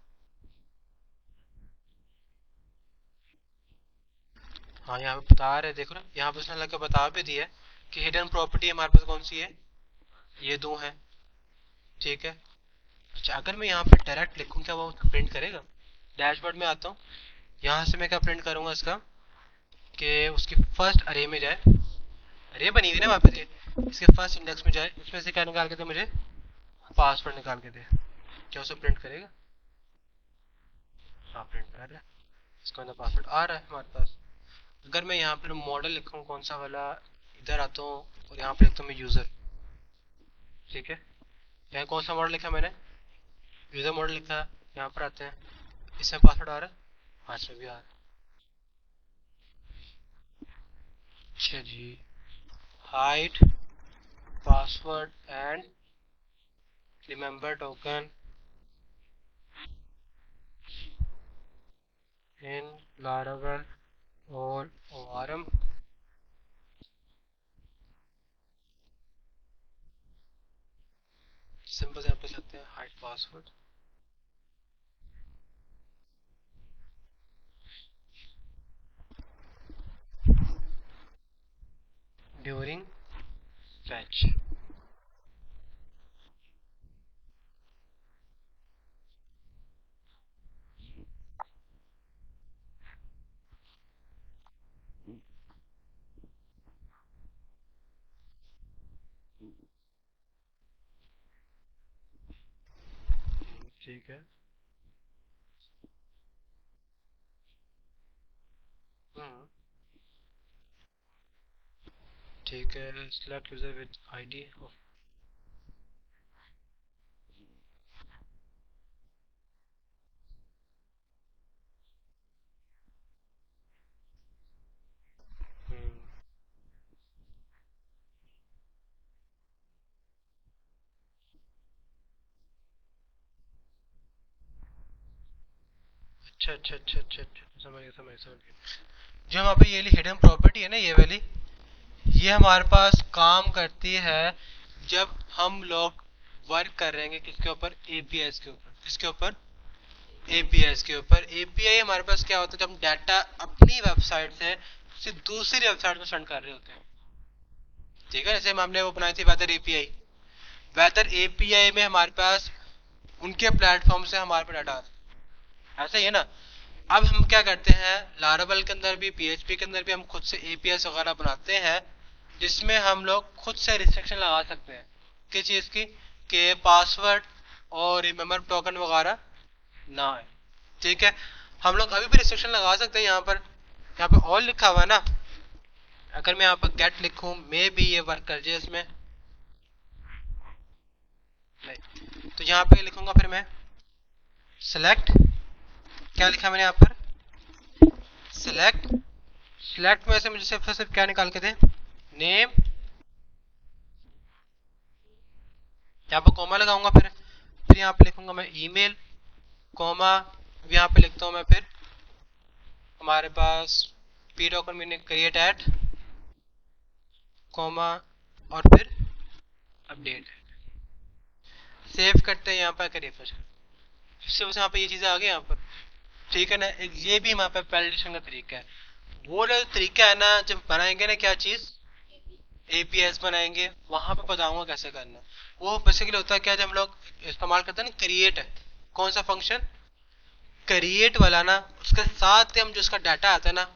हाँ, यहाँ पे बता रहे, देखो ना, यहाँ पे उसने लगा बता भी दिया है कि हिडन प्रॉपर्टी हमारे पास कौन सी है, ये दो है। ठीक है, अच्छा अगर मैं यहाँ पे डायरेक्ट लिखूँ, क्या वो प्रिंट करेगा। डैशबोर्ड में आता हूँ, यहाँ से मैं क्या प्रिंट करूंगा इसका, कि उसकी फर्स्ट अरे में जाए, अरे बनी हुई ना वहाँ पे, इसके फर्स्ट इंडेक्स में जाए, उसमें से क्या निकाल के दे मुझे, पासवर्ड निकाल के दे। क्या उसे प्रिंट करेगा, हाँ प्रिंट कर रहा है, इसका अंदर पासवर्ड आ रहा है हमारे पास। अगर मैं यहाँ पर मॉडल लिखूँ कौन सा वाला, इधर आता हूँ और यहाँ पे लिखता हूँ मैं यूजर। ठीक है, यहाँ कौन सा मॉडल लिखा मैंने, यूजर मॉडल लिखा है। यहाँ पर आते हैं, इसमें पासवर्ड आ रहा है, हाँ इसमें भी आ रहा है। अच्छा जी, hide password and remember token in Laravel और ORM सिंपल से आप लिख सकते हैं हाइड पासवर्ड ड्यूरिंग फैच। ठीक है। ठीक है, सिलेक्ट यूजर विद आईडी। अच्छा अच्छा अच्छा अच्छा अच्छा, समझ गया। जो हमारे पे ये हिडन प्रॉपर्टी है ना, ये वाली, ये हमारे पास काम करती है जब हम लोग वर्क कर रहे हैं किसके ऊपर, एपीएस के ऊपर। किसके ऊपर, एपीएस के ऊपर। एपीआई हमारे पास क्या होता है, जब हम डाटा अपनी वेबसाइट से सिर्फ दूसरी वेबसाइट में सेंड कर रहे होते हैं। ठीक है, जैसे हमने वो बनाई थी वेदर एपीआई। वेदर एपीआई में हमारे पास उनके प्लेटफॉर्म से हमारे पास डाटा आता है, ऐसा ही है ना। अब हम क्या करते हैं, लारावेल के अंदर भी, पीएचपी के अंदर भी हम खुद से एपीएस वगैरह बनाते हैं, जिसमें हम लोग खुद से रिस्ट्रिक्शन लगा सकते हैं किस चीज की, कि पासवर्ड और रिमेम्बर टोकन वगैरह ना है। ठीक है, हम लोग अभी भी रिस्ट्रिक्शन लगा सकते हैं। यहाँ पे ऑल लिखा हुआ है ना, अगर मैं यहाँ पर गेट लिखूं, मे भी ये वर्क कर जाए इसमें, नहीं तो यहाँ पे लिखूंगा फिर मैं सिलेक्ट, क्या लिखा मैंने यहाँ पर, सिलेक्ट। सिलेक्ट में से मुझे सिर्फ क्या निकाल के दे, नेम। यहाँ पर कॉमा लगाऊंगा, फिर यहाँ पे लिखूंगा मैं ईमेल, कॉमा। यहाँ पे लिखता हूँ मैं फिर हमारे पास P document meaning create at, comma, और फिर अपडेट। सेव करते हैं, यहाँ पर आकर रिफ्रेश करते हैं, यहाँ पे ये चीजें आ गई यहाँ पर। ठीक है ना, ये भी हमारे पास वैलिडेशन का तरीका है। वो जो तरीका है ना, जब बनाएंगे ना क्या चीज, एपीएस बनाएंगे, वहां पे बताऊंगा कैसे करना। वो बेसिकली होता है क्या, जब हम लोग इस्तेमाल करते हैं ना क्रिएट है, कौन सा फंक्शन, क्रिएट वाला ना, उसके साथ ही हम जो उसका डाटा आता है ना,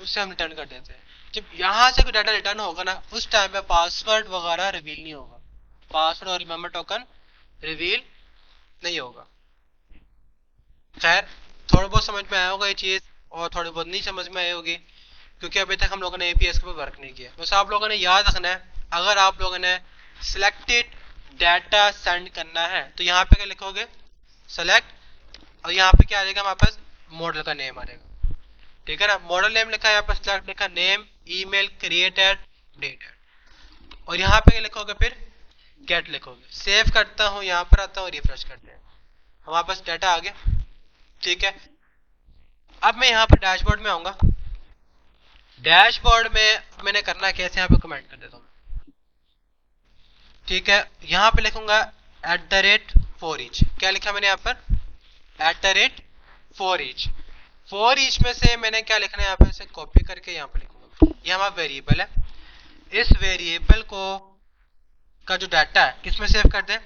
उससे हम रिटर्न कर देते हैं। जब यहाँ से कोई डाटा रिटर्न होगा ना, उस टाइम पे पासवर्ड वगैरह रिवील नहीं होगा, पासवर्ड और रिमेम्बर टोकन रिवील नहीं होगा। खैर, थोड़ा बहुत समझ में आया होगा ये चीज, और थोड़ी बहुत नहीं समझ में आई होगी, क्योंकि अभी तक हम लोगों ने एपीएस के ऊपर वर्क नहीं किया। बस आप लोगों ने याद रखना है, अगर आप लोगों ने सिलेक्टेड डाटा सेंड करना है तो यहाँ पे क्या लिखोगे, सेलेक्ट, और यहाँ पे क्या आ जाएगा हमारे पास, मॉडल का नेम आ जाएगा। ठीक है ना, मॉडल नेम लिखा है, यहाँ पर सिलेक्ट लिखा, नेम, ईमेल, क्रिएटेड, अपडेटेड, और यहाँ पे क्या लिखोगे, फिर गेट लिखोगे। सेव करता हूँ, यहाँ पर आता हूँ, रिफ्रेश करते हैं, हमारे पास डाटा आ गया। ठीक है, अब मैं यहाँ पर डैशबोर्ड में आऊंगा। डैशबोर्ड में मैंने करना कैसे, यहाँ पे कमेंट कर देता हूँ। ठीक है, यहाँ पे लिखूंगा @for each। क्या लिखा मैंने यहाँ पर, @for each। फॉर ईच में से मैंने क्या लिखना है, यहाँ पे से कॉपी करके यहाँ पे लिखूंगा। ये हमारा वेरिएबल है, इस वेरिएबल को का जो डाटा है किसमें सेव कर दे,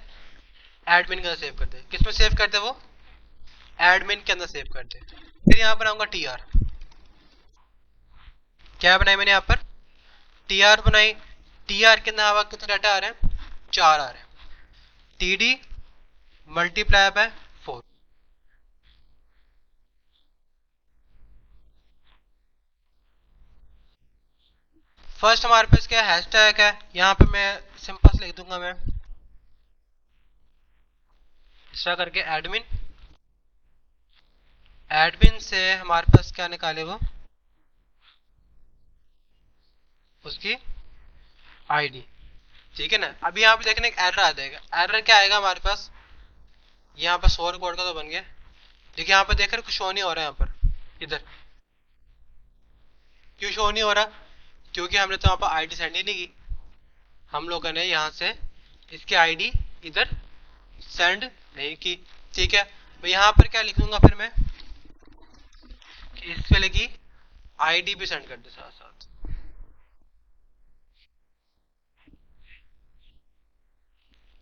एडमिन के अंदर सेव कर दे। किसमें सेव कर दे, वो एडमिन के अंदर सेव कर दे। फिर यहाँ पर आऊंगा टीआर। क्या बनाई मैंने यहाँ पर, टीआर बनाई। टीआर के अंदर हमारा कितना डाटा आ रहा है, 4 आ रहे हैं। TD multiply by 4। फर्स्ट हमारे पास क्या हैशटैग है, यहाँ पे मैं सिंपल से लिख दूंगा मैं, इस तरह करके एडमिन। एडमिन से हमारे पास क्या निकाले, वो उसकी आईडी। ठीक है ना। अभी यहाँ पे देखने एक एरर आ जाएगा। एरर क्या आएगा हमारे पास, यहाँ पर सोर कोड का तो बन गया, लेकिन यहाँ पर देख रहे कुछ शो नहीं हो रहा है यहाँ पर। इधर क्यों शो नहीं हो रहा? क्योंकि हमने तो वहां पर आईडी सेंड ही नहीं की। हम लोगों ने यहाँ से इसकी आईडी इधर सेंड नहीं की। ठीक है, तो यहाँ पर क्या लिखूंगा फिर मैं, इस वाले की आईडी भी सेंड कर दे साथ साथ।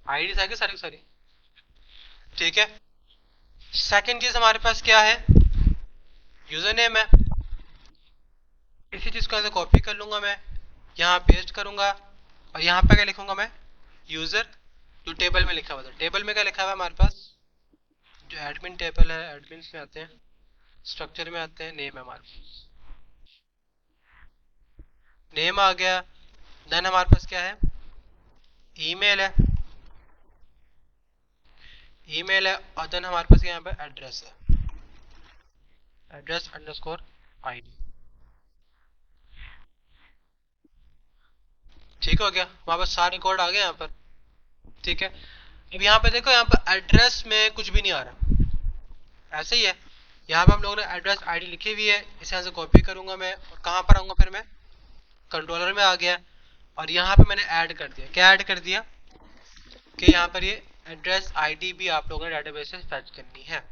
आईडी सारी सारी सारी। ठीक है, सेकंड चीज हमारे पास क्या है, यूजर नेम है। इसी चीज को ऐसे कॉपी कर लूंगा मैं, यहाँ पेस्ट करूंगा और यहाँ पे क्या लिखूंगा मैं, यूजर, जो टेबल में लिखा हुआ था। टेबल में क्या लिखा हुआ है हमारे पास, जो एडमिन टेबल है, एडमिन में आते हैं, स्ट्रक्चर में आते हैं, नेम है हमारे पास, नेम आ गया। देन हमारे पास क्या है, ईमेल है, ईमेल है, और देन हमारे पास यहाँ पे एड्रेस है, एड्रेस अंडरस्कोर आईडी। ठीक हो गया, वहां पर सारे कोड आ गए यहाँ पर। ठीक है, अब यहाँ पे देखो, यहाँ पर एड्रेस में कुछ भी नहीं आ रहा, ऐसे ही है। यहाँ पे हम लोगों ने एड्रेस आईडी लिखी हुई है, इसे यहाँ से कॉपी करूंगा मैं और कहाँ पर आऊंगा फिर मैं, कंट्रोलर में आ गया और यहाँ पे मैंने ऐड कर दिया। क्या ऐड कर दिया कि यहाँ पर ये एड्रेस आईडी भी आप लोगों ने डेटाबेस से फैच करनी है।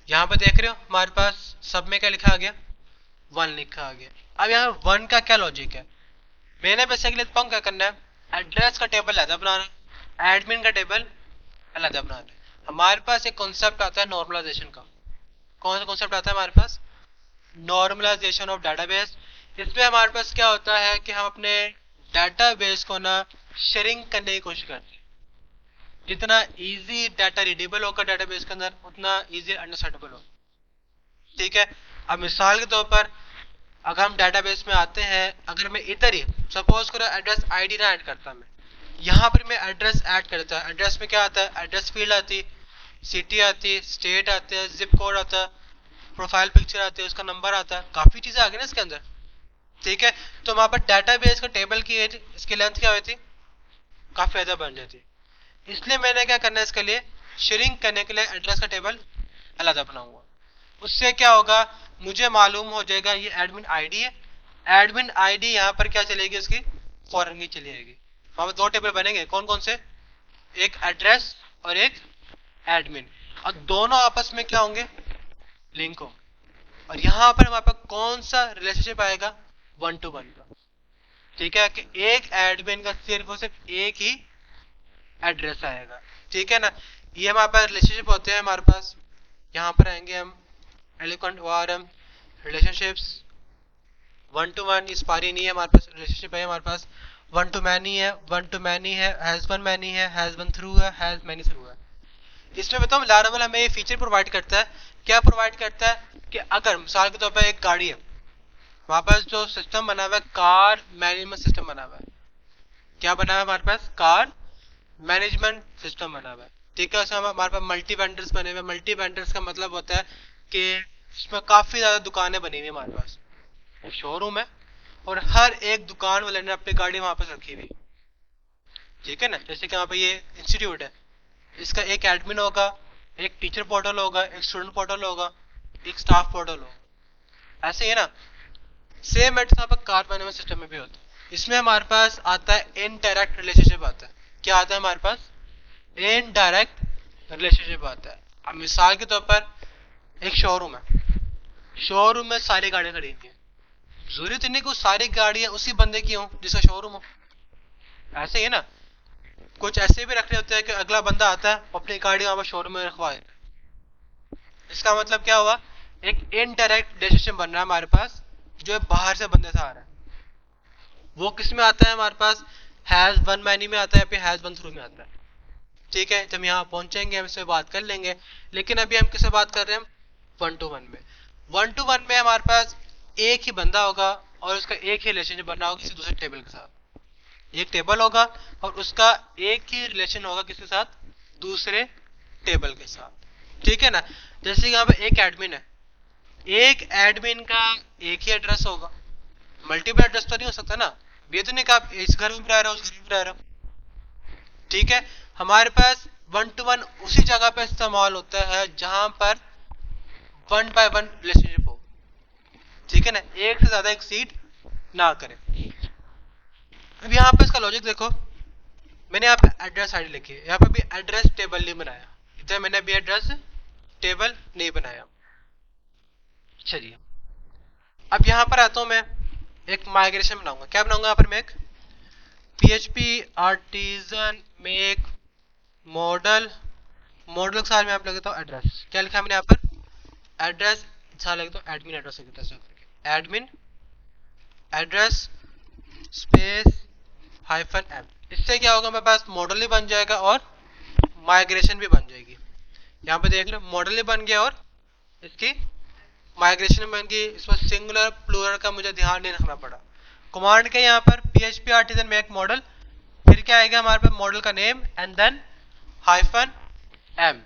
यहाँ पे देख रहे हो हमारे पास सब में क्या लिखा आ गया, 1 लिखा आ गया। अब यहाँ 1 का क्या लॉजिक है, मैंने बेसिकली क्या करना है, एड्रेस का टेबल अलग बनाना है, एडमिन का टेबल अलग बनाना है। हमारे पास एक कॉन्सेप्ट आता है नॉर्मलाइजेशन का। कौन सा कॉन्सेप्ट आता है हमारे पास, नॉर्मलाइजेशन ऑफ डाटाबेस। इसमें हमारे पास क्या होता है कि हम अपने डाटाबेस को ना शेयरिंग करने की कोशिश करते हैं। जितना इजी डाटा रीडेबल होगा डाटाबेस के अंदर, उतना इजी अंडरस्टैंडेबल हो। ठीक है, अब मिसाल के तौर पर अगर हम डाटाबेस में आते हैं, अगर मैं इधर ही सपोज करो एड्रेस आईडी ना ऐड करता, मैं यहाँ पर मैं एड्रेस ऐड करता, एड्रेस में क्या आता है, एड्रेस फील्ड आती, सिटी आती, स्टेट आते हैं, जिप कोड आता, प्रोफाइल पिक्चर आती है, उसका नंबर आता है, काफी चीजें आ गई ना इसके अंदर। ठीक है, तो वहां पर डाटाबेस का टेबल की इसकी लेंथ क्या होती, काफी ज्यादा बन जाती। इसलिए मैंने क्या करना है, इसके लिए शेयरिंग करने के लिए एड्रेस का टेबल अलग बनाऊंगा। उससे क्या होगा, मुझे मालूम हो जाएगा ये एडमिन आईडी है, एडमिन आईडी यहाँ पर क्या चलेगी, उसकी फॉरन की चली जाएगी। वहां पर 2 टेबल बनेंगे, कौन कौन से, एक एड्रेस और एक एडमिन, और दोनों आपस में क्या होंगे, लिंक होंगे। और यहाँ पर हमारे पास कौन सा रिलेशनशिप आएगा, 1 to 1 का। ठीक है, कि एक एडमिन का सिर्फ और सिर्फ एक ही एड्रेस आएगा। ठीक है ना, ये हमारे पास रिलेशनशिप होते हैं हमारे पास। यहाँ पर आएंगे हम एलिफेंट ORM रिलेशनशिप्स, 1 to 1 इस पारी नहीं है हमारे पास, रिलेशनशिप है हमारे पास 1 to many है, 1 to many है, हैज वन मैनी है, हैज वन थ्रू है, हैज मैनी थ्रू है। इसमें बताओ लारावेल हमें ये फीचर प्रोवाइड करता है, क्या प्रोवाइड करता है कि अगर मिसाल के तौर पर एक गाड़ी है, वहां पास जो सिस्टम बना हुआ है, कार मैनेजमेंट सिस्टम बना हुआ है। क्या बना हुआ है हमारे पास, कार मैनेजमेंट सिस्टम बना हुआ है। ठीक है, उसमें हमारे पास मल्टी वेंडर्स बने हुए। मल्टी वेंडर्स का मतलब होता है कि इसमें काफी ज्यादा दुकानें बनी हुई हमारे पास, शोरूम है और हर एक दुकान वाले ने अपनी गाड़ी वहां पर रखी हुई। ठीक है ना, जैसे कि यहाँ पे ये इंस्टीट्यूट है, इसका एक एडमिन होगा, एक टीचर पोर्टल होगा, एक स्टूडेंट पोर्टल होगा, एक स्टाफ पोर्टल होगा। ऐसे ही ना, सेम एट यहाँ पर कार मैनेजमेंट सिस्टम में भी होता है। इसमें हमारे पास आता है इनडायरेक्ट रिलेशनशिप आता है। क्या आता है हमारे पास, इनडायरेक्ट रिलेशनशिप आता है। अब मिसाल के तौर पर एक शोरूम है, शोरूम में सारी गाड़ियां खड़ी हुई हैं, जरूरत नहीं कि सारी गाड़ियां उसी बंदे की हो जिसका शोरूम हो। ऐसे ही ना, कुछ ऐसे भी रख रहे होते हैं कि अगला बंदा आता है अपनी गाड़ी वहां पर शोरूम में रखवाए। इसका मतलब क्या हुआ, एक इनडायरेक्ट रिलेशनशिप बन रहा है हमारे पास, जो बाहर से बंदे से आ रहा है। वो किस में आता है हमारे पास, हैज वन मैनी में आता है, फिर हैज वन थ्रू में आता है। ठीक है, जब यहाँ पहुंचेंगे हम इससे बात कर लेंगे, लेकिन अभी हम किससे बात कर रहे हैं, 1 to 1 में। 1 to 1 में हमारे पास एक ही बंदा होगा और उसका एक ही रिलेशनशिप बनना होगा किसी दूसरे टेबल के साथ। एक टेबल होगा और उसका एक ही रिलेशन होगा किसके साथ, दूसरे टेबल के साथ। ठीक है ना, जैसे यहाँ पे एक एडमिन है, एक एडमिन का एक ही एड्रेस होगा, मल्टीपल एड्रेस तो नहीं हो सकता ना। ये तो नहीं कि आप इस घर में भी रह रहे हो, उस घर में भी रह रहे हो। ठीक है, हमारे पास 1 to 1 उसी जगह पे इस्तेमाल होता है जहां पर वन बाय वन रिलेशनशिप हो, ठीक है ना, एक से ज्यादा एक्सीड ना करें। अब यहाँ पे इसका लॉजिक देखो, मैंने यहाँ पे एड्रेस आईडी लिखी है, यहाँ पे भी एड्रेस टेबल नहीं बनाया, इधर मैंने भी एड्रेस टेबल नहीं बनाया। चलिए अब यहाँ पर आता हूँ, मैं एक माइग्रेशन बनाऊंगा। क्या बनाऊंगा यहाँ पर मैं एक PHP artisan make model, model के साथ में आप लिखता हूँ एड्रेस। क्या लिखा मैंने यहाँ पर, एड्रेस साथ लिखता हूँ admin address, admin address space -m। इससे क्या होगा, मेरे पास मॉडल ही बन जाएगा और माइग्रेशन भी बन जाएगी। यहाँ पे देख लो मॉडल ही बन गया और इसकी माइग्रेशन बन गई। इसमें सिंगुलर प्लूरल का मुझे ध्यान नहीं रखना पड़ा। कमांड के यहाँ पर PHP आर्टिजन मेक मॉडल, फिर क्या आएगा हमारे पास मॉडल का नेम एंड देन -m।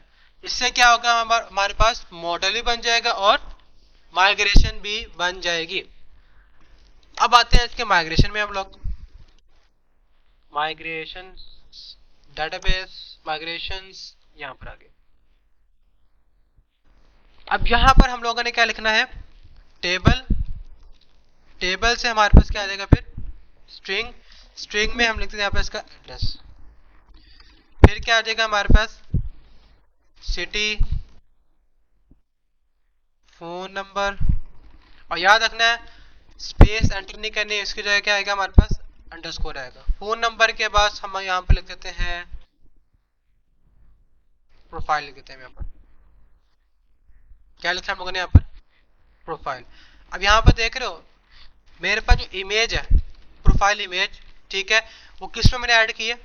इससे क्या होगा, हमारे पास मॉडल भी बन जाएगा और माइग्रेशन भी बन जाएगी। अब आते हैं इसके माइग्रेशन में। हम लोग माइग्रेशन डेटाबेस माइग्रेशंस यहाँ पर आ गए। अब यहाँ पर हम लोगों ने क्या लिखना है, टेबल, टेबल से हमारे पास क्या आ जाएगा फिर स्ट्रिंग, स्ट्रिंग में हम लिखते हैं यहाँ पर इसका एड्रेस, फिर क्या आ जाएगा हमारे पास सिटी, फोन नंबर, और याद रखना है स्पेस एंटर नहीं करनी, इसकी जगह क्या आएगा हमारे पास अंडरस्कोर आएगा। फोन नंबर के बाद हम यहाँ पे लिख देते हैं प्रोफाइल, लिख देते हैं यहाँ पर, क्या लिखा हम लोगों ने यहाँ पर प्रोफाइल। अब यहाँ पर देख रहे हो मेरे पास जो इमेज है प्रोफाइल इमेज, ठीक है, वो किस में मैंने ऐड की है,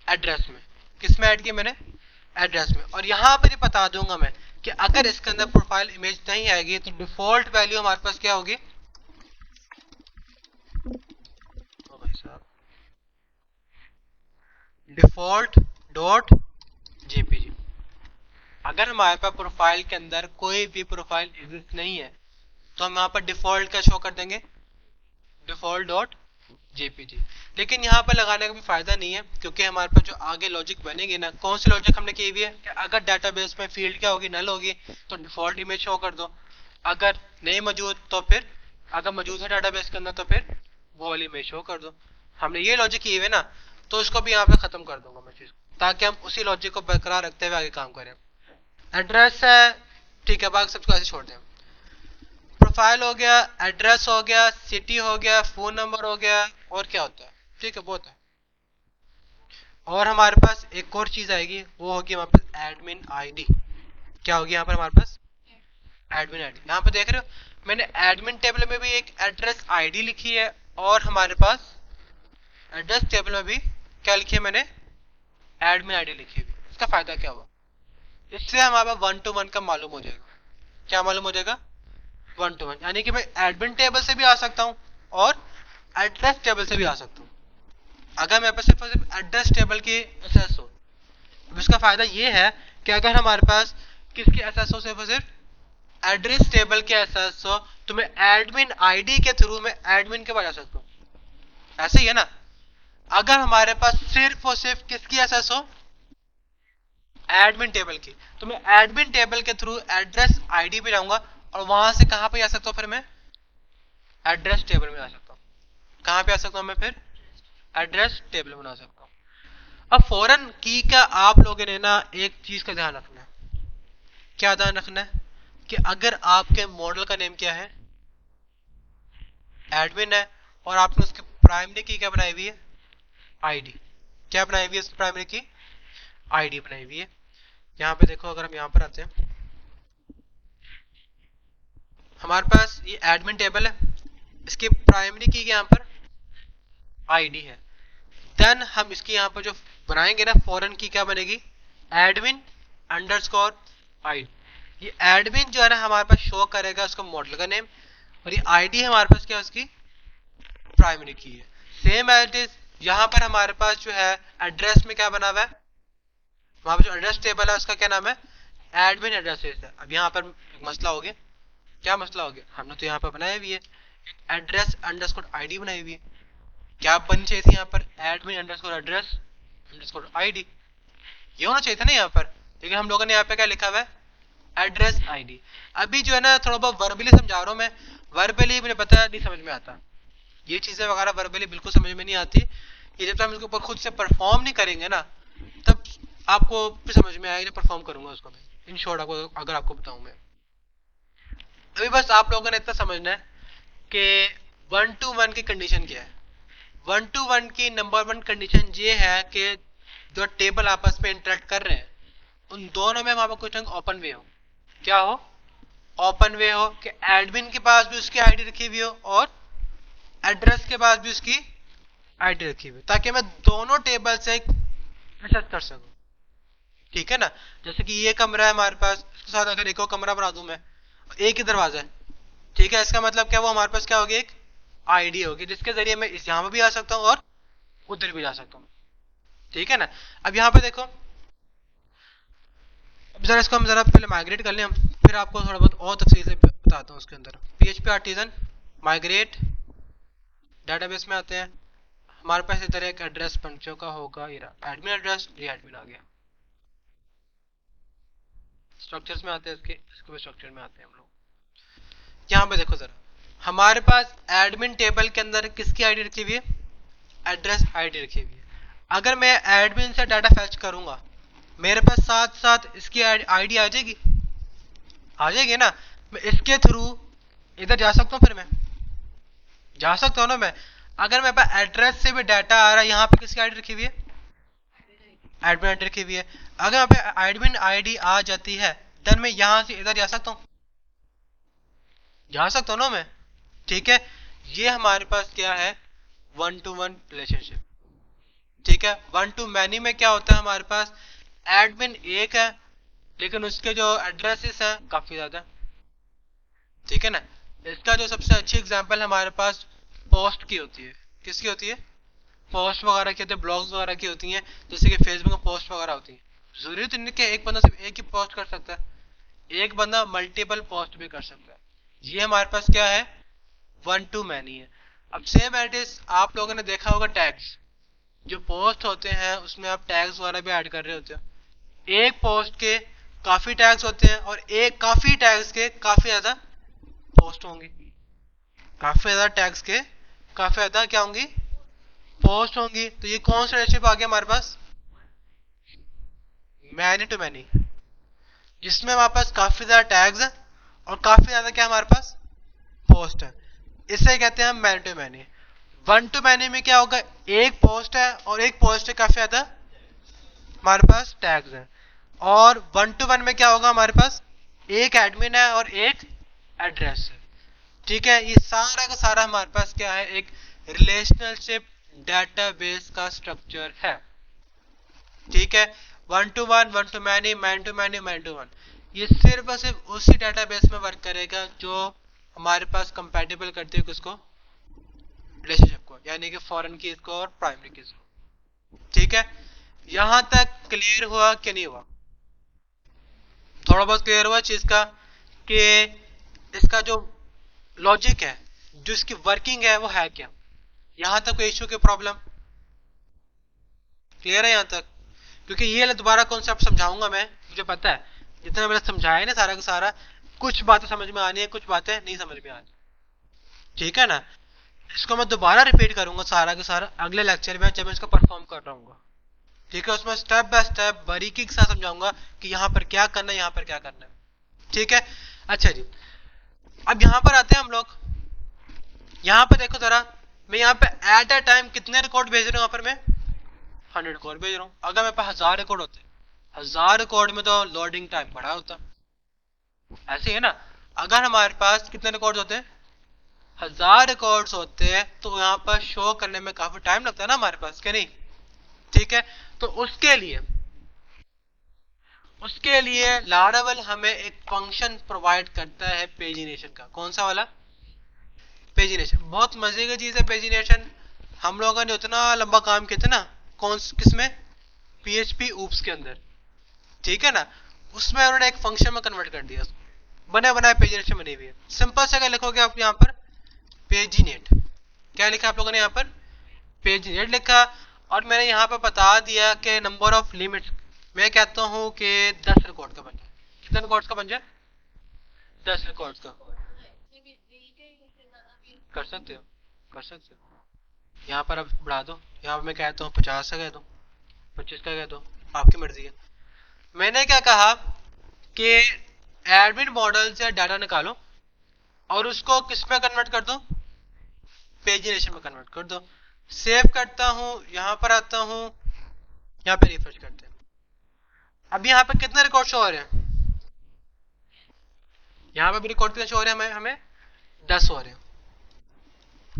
एड्रेस में। किस में ऐड की मैंने, एड्रेस में। और यहाँ पर ही बता दूंगा मैं कि अगर इसके अंदर प्रोफाइल इमेज नहीं आएगी तो डिफॉल्ट वैल्यू हमारे पास क्या होगी, डिफॉल्ट डॉट जेपीजी। अगर हमारे पास प्रोफाइल के अंदर कोई भी प्रोफाइल एग्जिस्ट नहीं है तो हम यहाँ पर डिफॉल्ट का शो कर देंगे, डिफॉल्ट डॉट जेपीजी। लेकिन यहाँ पर लगाने का भी फायदा नहीं है, क्योंकि हमारे पास जो आगे लॉजिक बनेगी ना, कौन सी लॉजिक हमने की हुई है कि अगर डाटाबेस में फील्ड क्या होगी, नल होगी, तो डिफॉल्ट इमेज शो कर दो। अगर नहीं मौजूद तो फिर, अगर मौजूद है डाटाबेस के अंदर तो फिर वो वाली इमेज शो कर दो। हमने ये लॉजिक की हुई है ना, तो इसको भी यहाँ पे खत्म कर दूंगा मैं चीज, ताकि हम उसी लॉजिक को बरकरार रखते हुए आगे काम करें। एड्रेस है, ठीक है, बाकी सबको ऐसे छोड़ दें। प्रोफाइल हो गया, एड्रेस हो गया, सिटी हो गया, फोन नंबर हो गया, और क्या होता है, ठीक है, बहुत है। और हमारे पास एक और चीज आएगी, वो होगी हमारे पास एडमिन आईडी। क्या होगी यहाँ पर हमारे पास, एडमिन आईडी। यहाँ पे देख रहे हो मैंने एडमिन टेबल में भी एक एड्रेस आईडी लिखी है और हमारे पास एड्रेस टेबल में भी क्या लिखी है मैंने, एडमिन आईडी लिखी है। इसका फायदा क्या हुआ, इससे हमारे पास 1 to 1 का मालूम हो जाएगा। क्या मालूम हो जाएगा, 1 to 1, यानी कि मैं एडमिन टेबल से भी आ सकता हूँ और एड्रेस टेबल से भी आ सकता हूँ, अगर मेरे पास सिर्फ एड्रेस टेबल की एक्सेस हो। इसका फायदा ये है कि अगर हमारे पास किसकी एक्सेस हो, सिर्फ एड्रेस टेबल के एक्सेस हो, तो मैं एडमिन आईडी के थ्रू मैं एडमिन के पास जा सकता हूँ। ऐसे ही है ना, अगर हमारे पास सिर्फ और सिर्फ किसकी एक्सेस हो, एडमिन टेबल की, तो मैं एडमिन टेबल के थ्रू एड्रेस आईडी पे जाऊंगा और वहां से कहां पे जा सकता हूं, फिर मैं एड्रेस टेबल में आ सकता हूं। कहां पे आ सकता हूं मैं, फिर एड्रेस टेबल में आ सकता हूं। अब फॉरन की का आप लोगों ने ना एक चीज का ध्यान रखना है। क्या ध्यान रखना है कि अगर आपके मॉडल का नेम क्या है, एडमिन है, और आपने उसकी प्राइमरी की क्या बनाई हुई है, आईडी। क्या बनाई हुई है उसकी प्राइमरी की, आईडी बनाई हुई है। यहाँ पे देखो, अगर हम यहाँ पर आते हैं, हमारे पास ये एडमिन टेबल है, इसकी प्राइमरी की यहाँ पर आईडी है। देन हम इसकी यहाँ पर जो बनाएंगे ना फॉरन की, क्या बनेगी, एडमिन अंडरस्कोर आईडी। ये एडमिन जो है ना हमारे पास शो करेगा उसका मॉडल का नेम, और ये आईडी हमारे पास क्या, उसकी प्राइमरी की है। सेम एज इट इज यहाँ पर हमारे पास जो है एड्रेस में क्या बना हुआ है, वहां पर जो एड्रेस टेबल है उसका क्या नाम है, एडमिन एड्रेस है। अब यहाँ पर एक मसला हो गया। क्या मसला हो गया, हमने तो यहाँ पर बनाया हुई है एड्रेस अंडरस्कोर आईडी बनाई हुई है। क्या बननी चाहिए थी यहाँ पर, admin underscore address underscore ID, ये होना चाहिए था ना यहाँ पर। लेकिन हम लोगों ने यहाँ पे क्या लिखा हुआ है, एड्रेस आईडी। अभी जो है ना थोड़ा बहुत वर्बली समझा रहा हूँ मैं, वर्बली मुझे पता है नहीं समझ में आता, ये चीजें वगैरह वर्बली बिल्कुल समझ में नहीं आती। ये जब तक हम इसके ऊपर खुद से परफॉर्म नहीं करेंगे ना तब आपको फिर समझ में आएगा, जब परफॉर्म करूंगा उसको मैं। इन शॉर्ट आपको अगर आपको बताऊं मैं, अभी बस आप लोगों ने इतना समझना है कि 1 to 1 की कंडीशन क्या है। 1 to 1 की नंबर 1 कंडीशन ये है कि जो टेबल आपस में इंटरेक्ट कर रहे हैं उन दोनों में वहां पर कुछ ओपन वे हो। क्या हो? ओपन वे हो कि एडमिन के पास भी उसकी आईडी रखी हुई हो और एड्रेस के पास भी उसकी आईडी रखी हुई, ताकि मैं दोनों टेबल से एक्सेस कर सकूं। ठीक है ना? जैसे कि ये कमरा है हमारे पास, इसके साथ अगर एक और कमरा बना दूं मैं, एक ही दरवाजा है, ठीक है, इसका मतलब क्या, वो हमारे पास क्या होगी, एक आईडी होगी जिसके जरिए मैं इस यहाँ पर भी आ सकता हूँ और उधर भी जा सकता हूँ। ठीक है ना? अब यहाँ पे देखो, अब जरा इसको हम जरा पहले माइग्रेट कर लें हम, फिर आपको थोड़ा बहुत और तफसील से बताता हूँ उसके अंदर। PHP आर्टिजन माइग्रेट डेटाबेस में आते हैं। हमारे पास इधर एक एड्रेस बन चुका होगा, ये एडमिन एड्रेस, ये एडमिन आ गया। स्ट्रक्चर्स में आते हैं, इसके भी स्ट्रक्चर में आते हैं हम लोग। यहाँ पे देखो जरा, हमारे पास एडमिन टेबल के अंदर किसकी आईडी रखी हुई है, एड्रेस आईडी रखी हुई है। अगर मैं एडमिन से डाटा फैच करूंगा मेरे पास साथ साथ इसकी आईडी आ जाएगी, आ जाएगी ना। मैं इसके थ्रू इधर जा सकता हूँ, फिर मैं जा सकता हूँ ना मैं। अगर मेरे पास एड्रेस से भी डाटा आ रहा है, यहाँ पे किसकी आईडी रखी हुई है, एडमिन आईडी रखी हुई है। अगर यहाँ पे एडमिन आईडी आ जाती है देन मैं यहाँ से इधर जा सकता हूँ, जा सकता हूँ ना मैं। ठीक है, ये हमारे पास क्या है, 1 to 1 रिलेशनशिप। ठीक है, 1 to many में क्या होता है, हमारे पास एडमिन एक है लेकिन उसके जो एड्रेसेस हैं काफी ज्यादा। ठीक है ना? इसका जो सबसे अच्छी एग्जांपल हमारे पास पोस्ट की होती है। किसकी होती है? पोस्ट वगैरह की होती है, ब्लॉग्स वगैरह की होती हैं, जैसे कि फेसबुक में पोस्ट वगैरह होती है। जरूरी तो नहीं कि एक बंदा सिर्फ एक ही पोस्ट कर सकता है, एक बंदा मल्टीपल पोस्ट भी कर सकता है। ये हमारे पास क्या है, 1 to many है। अब सेम एडिस आप लोगों ने देखा होगा, टैग्स जो पोस्ट होते हैं उसमें आप टैग्स वगैरह भी ऐड कर रहे होते हो। एक पोस्ट के काफी टैग्स होते हैं और एक काफी टैग्स के काफी ज्यादा पोस्ट होंगी, काफी ज्यादा टैग्स के काफी ज्यादा क्या होंगी, पोस्ट होंगी। तो ये कौन सा रिलेशनशिप आ गया हमारे पास, मैनी टू मैनी, जिसमें हमारे पास काफी ज्यादा टैग्स है और काफी ज्यादा क्या हमारे पास पोस्ट है। इसे कहते हैं हम many to many. 1 to many में क्या होगा, एक पोस्ट है और एक पोस्ट है काफी ज्यादा हमारे पास टैग्स है। और 1 to 1 में क्या होगा, हमारे पास एक एडमिन है और एक एड्रेस है। ठीक है, ये सारा का सारा हमारे पास क्या है, एक रिलेशनशिप डेटाबेस का स्ट्रक्चर है। ठीक है, 1 to 1, 1 to many, man to many, man to 1, ये सिर्फ और सिर्फ उसी डेटाबेस में वर्क करेगा जो हमारे पास कंपैटिबल करती है किसको, रिलेशनशिप को, यानी कि फॉरेन कीज को और प्राइमरी कीज को। ठीक है, यहां तक क्लियर हुआ कि नहीं हुआ? थोड़ा बहुत क्लियर हुआ चीज का कि इसका जो लॉजिक है, जो इसकी वर्किंग है वो है क्या। यहां तक कोई इश्यू की प्रॉब्लम क्लियर है यहां तक? क्योंकि ये दोबारा कॉन्सेप्ट समझाऊंगा मैं, मुझे पता है जितना मैंने समझाया ना सारा का सारा, कुछ बातें समझ में आनी है, कुछ बातें नहीं समझ में आनी। ठीक है ना? इसको मैं दोबारा रिपीट करूंगा सारा का सारा अगले लेक्चर में जब मैं इसको परफॉर्म कर रहा हूँ। ठीक है, उसमें स्टेप बाय स्टेप बारीकी के साथ समझाऊंगा कि यहाँ पर क्या करना है, यहाँ पर क्या करना है। ठीक है, अच्छा जी, अब यहाँ पर आते हैं हम लोग। यहाँ पे देखो जरा, मैं यहाँ पे एट अ टाइम कितने रिकॉर्ड भेज रहा हूँ, यहाँ पर मैं 100 रिकॉर्ड भेज रहा हूँ। अगर मेरे पास 1000 रिकॉर्ड होते, 1000 रिकॉर्ड में तो लोडिंग टाइम बड़ा होता, ऐसे है ना। अगर हमारे पास कितने रिकॉर्ड होते, 1000 रिकॉर्ड्स होते हैं, तो यहाँ पर शो करने में काफी टाइम लगता है ना हमारे पास, क्या नहीं? ठीक है, तो उसके लिए लारावेल हमें एक फंक्शन प्रोवाइड करता है पेजिनेशन का। कौन सा वाला? पेजिनेशन। बहुत मजे की चीज है पेजिनेशन। हम लोगों ने उतना लंबा काम किया था ना, किसमें, PHP ऊप्स के अंदर। ठीक है ना, उसमें उन्होंने एक फंक्शन में कन्वर्ट कर दिया, बने बनाए पेजिनेशन बनी हुई है। सिंपल से क्या लिखोगे आप यहाँ पर, पेजिनेट। क्या लिखा आप लोगों ने यहाँ पर, पेजिनेट लिखा। और मैंने यहाँ पर बता दिया कि नंबर ऑफ लिमिट्स, मैं कहता हूँ कि 10 रिकॉर्ड का बना। कितने रिकॉर्ड्स का बन जाए? 10 रिकॉर्ड्स का कर सकते हो, कर सकते हो। यहाँ पर अब बढ़ा दो, यहाँ पर मैं कहता हूँ 50 का कह दो, 25 का कह दो, आपकी मर्जी है। मैंने क्या कहा कि एडमिन मॉडल से डाटा निकालो और उसको किस में कन्वर्ट कर दो, पेजिनेशन में कन्वर्ट कर दो। सेव करता हूँ, यहाँ पर आता हूँ, यहाँ पे रिफ्रेश करते हैं। अब यहाँ पे कितने रिकॉर्ड शो हो रहे हैं? यहाँ पे भी रिकॉर्ड कितने शो हो रहे हैं? हमें 10 हो रहे हैं,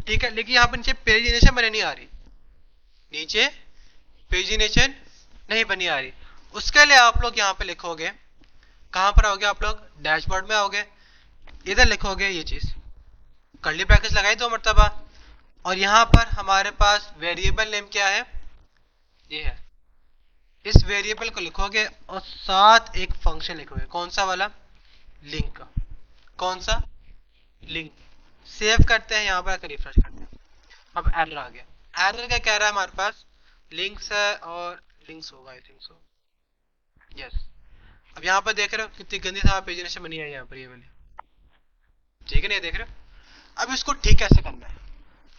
ठीक है। लेकिन यहाँ पर नीचे पेजिनेशन बने नहीं आ रही, नीचे पेजिनेशन नहीं बनी आ रही। उसके लिए आप लोग यहाँ पे लिखोगे, कहां पर आओगे आप लोग? डैशबोर्ड में आओगे, इधर लिखोगे ये चीज, कर्ली ब्रैकेट्स लगाई 2 मरतबा, और यहाँ पर हमारे पास वेरिएबल नेम क्या है? ये है। इस वेरिएबल को लिखोगे और साथ एक फंक्शन लिखोगे, कौन सा वाला? लिंक का। कौन सा? लिंक। सेव करते हैं, यहाँ पर आकर रिफ्रेश करते हैं। अब एरर आ गया। एरर क्या कह रहा है? हमारे पास लिंक्स है और लिंक्स होगा, आई थिंक सो, यस। अब यहाँ पर देख रहे हो कितनी गंदी सा पेजिनेशन बनी है यहाँ पर, ये वाली, ठीक है नहीं? देख रहे हो। अब इसको ठीक कैसे करना है?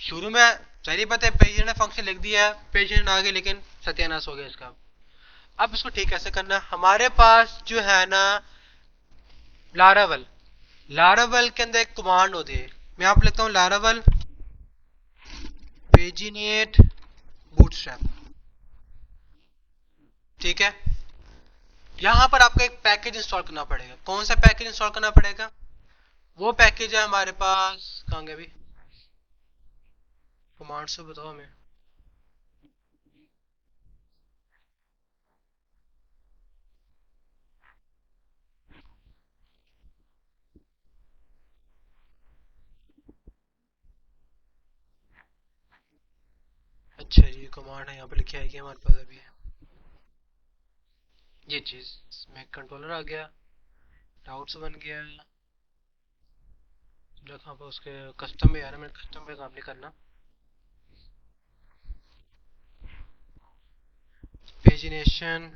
शुरू में सारी बात है, पेज ने फंक्शन लिख दिया है, पेज आ गया, लेकिन सत्यानाश हो गया इसका। अब इसको ठीक कैसे करना है? हमारे पास जो है ना लारावल, लारावल के अंदर एक कमांड होती है, मैं आप लिखता हूँ लारावल पेजिनेट बूटस्ट्रैप, ठीक है। यहां पर आपको एक पैकेज इंस्टॉल करना पड़ेगा। कौन सा पैकेज इंस्टॉल करना पड़ेगा? वो पैकेज है हमारे पास, कहां गया अभी? कमांड से बताओ हमें। अच्छा जी, कमांड है यहाँ पे लिखी आएगी हमारे पास अभी, ये चीज में कंट्रोलर आ गया, राउट्स बन गया, कहाँ पर उसके कस्टम में, यार मैं कस्टम पे काम नहीं करना। पेजिनेशन,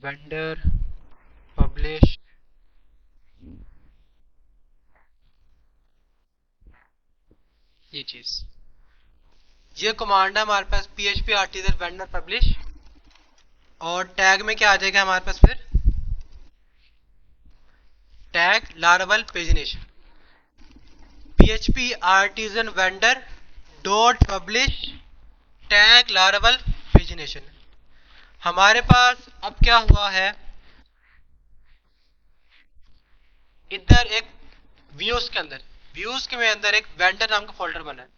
वेंडर, पब्लिश, ये चीज, ये कमांड है हमारे पास php आर्टिजन वेंडर पब्लिश, और टैग में क्या आ जाएगा हमारे पास फिर? Tag Laravel pagination, php artisan vendor dot publish tag Laravel pagination. हमारे पास अब क्या हुआ है, इधर एक व्यूज के अंदर, व्यूज के अंदर एक वेंडर नाम का फोल्डर बना है,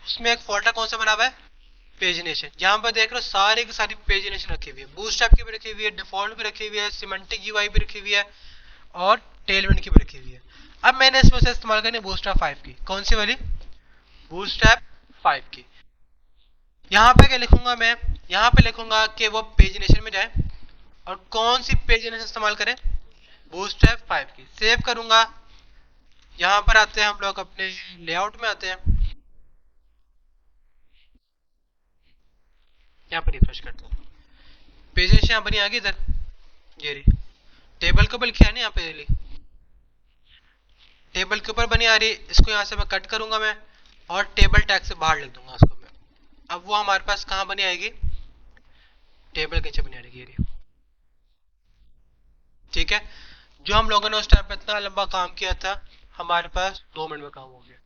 उसमें एक फोल्डर कौन सा बना हुआ है? पेजिनेशन। यहाँ पर देख रहे हो सारी की सारी पेजिनेशन रखी हुई है, बूटस्ट्रैप की भी रखी हुई है, डिफॉल्ट भी रखी हुई है, सिमेंटिक यूआई भी रखी हुई है, और टेलविंड की भी रखी हुई है। अब मैंने इसमें से इस्तेमाल करनी है बूटस्ट्रैप 5 की। कौन सी वाली? बूटस्ट्रैप 5 की। यहाँ पे क्या लिखूंगा मैं? यहाँ पे लिखूंगा कि वो पेजिनेशन में जाए, और कौन सी पेजिनेशन इस्तेमाल करें? बूटस्ट्रैप 5 की। सेव करूंगा, यहाँ पर आते हैं हम लोग अपने लेआउट में आते हैं, यहाँ पर रिफ्रेश करते हैं, पेजेस यहाँ बनी आ गई इधर, ये रही। टेबल के ऊपर लिखा है ना यहाँ पे, टेबल के ऊपर बनी आ रही। इसको यहाँ से मैं कट करूंगा मैं, और टेबल टैग से बाहर लिख दूंगा उसको मैं। अब वो हमारे पास कहाँ बनी आएगी? टेबल के नीचे बनी आ रही, ये रही, ठीक है। जो हम लोगों ने उस टाइम पे इतना लंबा काम किया था, हमारे पास 2 मिनट में काम हो गया,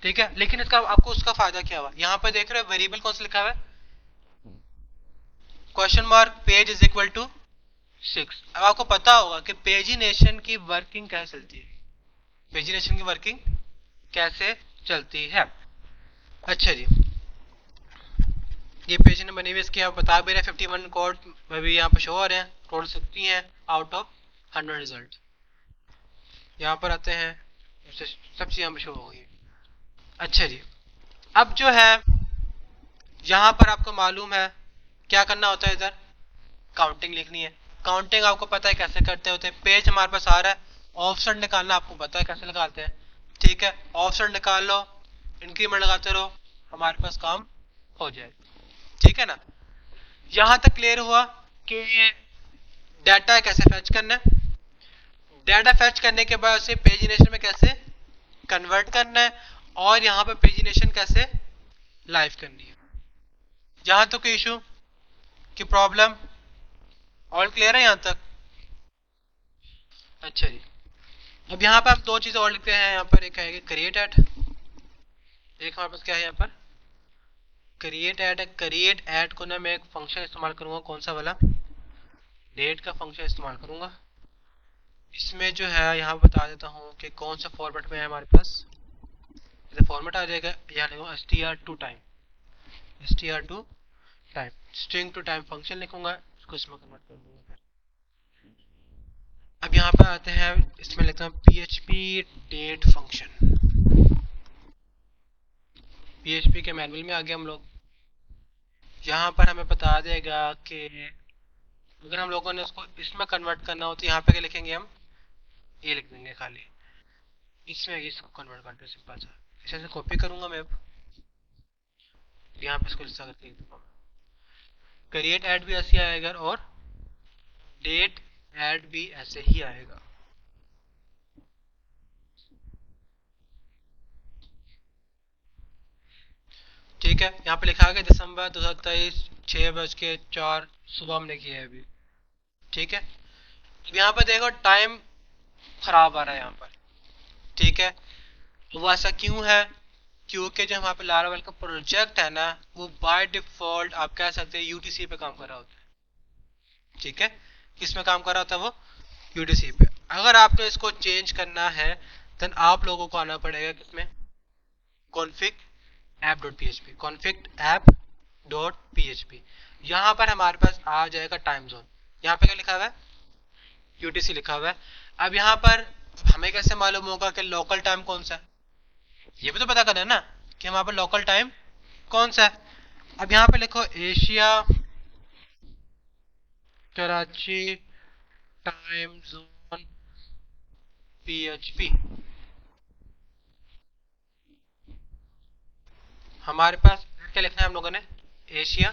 ठीक है। लेकिन इसका आपको उसका फायदा क्या हुआ? यहाँ पे देख रहे हो वेरिएबल कौन सा लिखा हुआ है? Question mark page is equal to 6। अब आपको पता होगा कि पेजिनेशन की वर्किंग कैसे चलती है, पेजिनेशन की वर्किंग कैसे चलती है। अच्छा जी, ये पेज ने बनी हुई, इसकी आप बता भी रहे 51 कोड भी यहाँ पे शो हो रहे हैं, टोटल 60 हैं आउट ऑफ 100 रिजल्ट। यहाँ पर आते हैं, सब चीज यहाँ पे शो हो गई। अच्छा जी, अब जो है यहाँ पर आपको मालूम है क्या करना होता है, इधर काउंटिंग लिखनी है। काउंटिंग आपको पता है कैसे करते होते हैं, पेज हमारे पास आ रहा है, ऑफसेट निकालना आपको पता है कैसे निकालते हैं, ठीक है। ऑफसेट निकाल लो, इंक्रीमेंट लगाते रहो, हमारे पास काम हो जाए, ठीक है ना। यहां तक क्लियर हुआ कि डाटा कैसे फैच करना है, डाटा फैच करने के बाद उसे पेजिनेशन में कैसे कन्वर्ट करना है, और यहाँ पर पेजिनेशन कैसे लाइव करनी है। जहां तक कोई इशू की प्रॉब्लम, ऑल क्लियर है यहाँ तक? अच्छा जी, अब यहाँ पर हम दो चीजें और लिखते हैं। यहाँ पर एक है क्रिएट एट, एक हमारे पास क्या है यहाँ पर क्रिएट एट है। क्रिएट एट को ना मैं एक फंक्शन इस्तेमाल करूंगा, कौन सा वाला, डेट का फंक्शन इस्तेमाल करूंगा। इसमें जो है यहाँ बता देता हूँ कि कौन सा फॉर्मेट में है हमारे पास। फॉर्मेट आ जाएगा यहाँ लिखूंगा str2 time, string to time function लिखूंगा, इसको इसमें कन्वर्ट कर दूंगा। अब यहाँ पर आते हैं, इसमें लिखता हूँ php डेट फंक्शन। php के मैनुअल में आ गए हम लोग। यहाँ पर हमें बता देगा कि अगर हम लोगों ने उसको इसमें कन्वर्ट करना हो तो यहाँ पे क्या लिखेंगे, हम ये लिख देंगे खाली, इसमें इसको कन्वर्ट कर दो सिंपल सा। इसे कॉपी करूंगा मैं, अब यहाँ पे इसको ऐसा करके क्रिएट ऐड भी ऐसे आएगा और डेट ऐड भी ऐसे ही आएगा। ठीक है, यहाँ पे लिखा गया दिसंबर 2023 6:04 सुबह हमने किया है अभी। ठीक है, यहाँ पर देखो टाइम खराब आ रहा है यहाँ पर। ठीक है, वो ऐसा क्यों है, क्योंकि जो हमारे पे लारावेल का प्रोजेक्ट है ना, वो बाय डिफॉल्ट आप कह सकते हैं यूटीसी पे काम कर रहा होता है। ठीक है, किस में काम कर रहा होता है वो, यूटीसी पे। अगर आपने इसको चेंज करना है देन आप लोगों को आना पड़ेगा किसमें, config app.php, config app.php। यहाँ पर हमारे पास आ जाएगा टाइम जोन। यहाँ पे क्या लिखा हुआ है, यूटीसी लिखा हुआ है। अब यहाँ पर हमें कैसे मालूम होगा कि लोकल टाइम कौन सा है, ये भी तो पता करना है ना कि हमारे पर लोकल टाइम कौन सा है। अब यहाँ पे लिखो Asia Karachi time zone PHP. हमारे पास क्या लिखना है हम लोगों ने, एशिया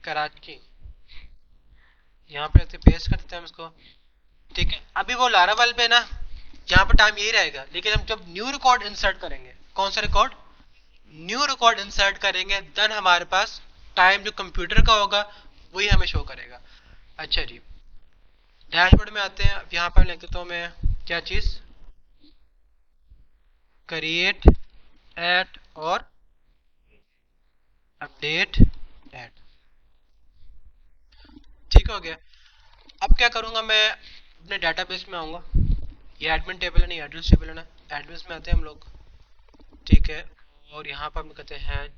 कराची, यहाँ पे ऐसे पेस्ट कर देते हैं हम इसको। ठीक है, अभी वो लारावेल पे ना यहाँ पर टाइम यही रहेगा, लेकिन हम जब न्यू रिकॉर्ड इंसर्ट करेंगे, कौन सा रिकॉर्ड, न्यू रिकॉर्ड इंसर्ट करेंगे, देन हमारे पास टाइम जो कंप्यूटर का होगा वही हमें शो करेगा। अच्छा जी, डैशबोर्ड में आते हैं। यहाँ पर लिख देता हूँ मैं क्या चीज, क्रिएट एट और अपडेट एट। ठीक हो गया। अब क्या करूंगा मैं, अपने डेटाबेस में आऊंगा, ये एडमिन टेबल है नहीं एड्रेस टेबल है ना, एड्रेस में आते हैं हम लोग। ठीक है, और यहाँ पर हम कहते हैं,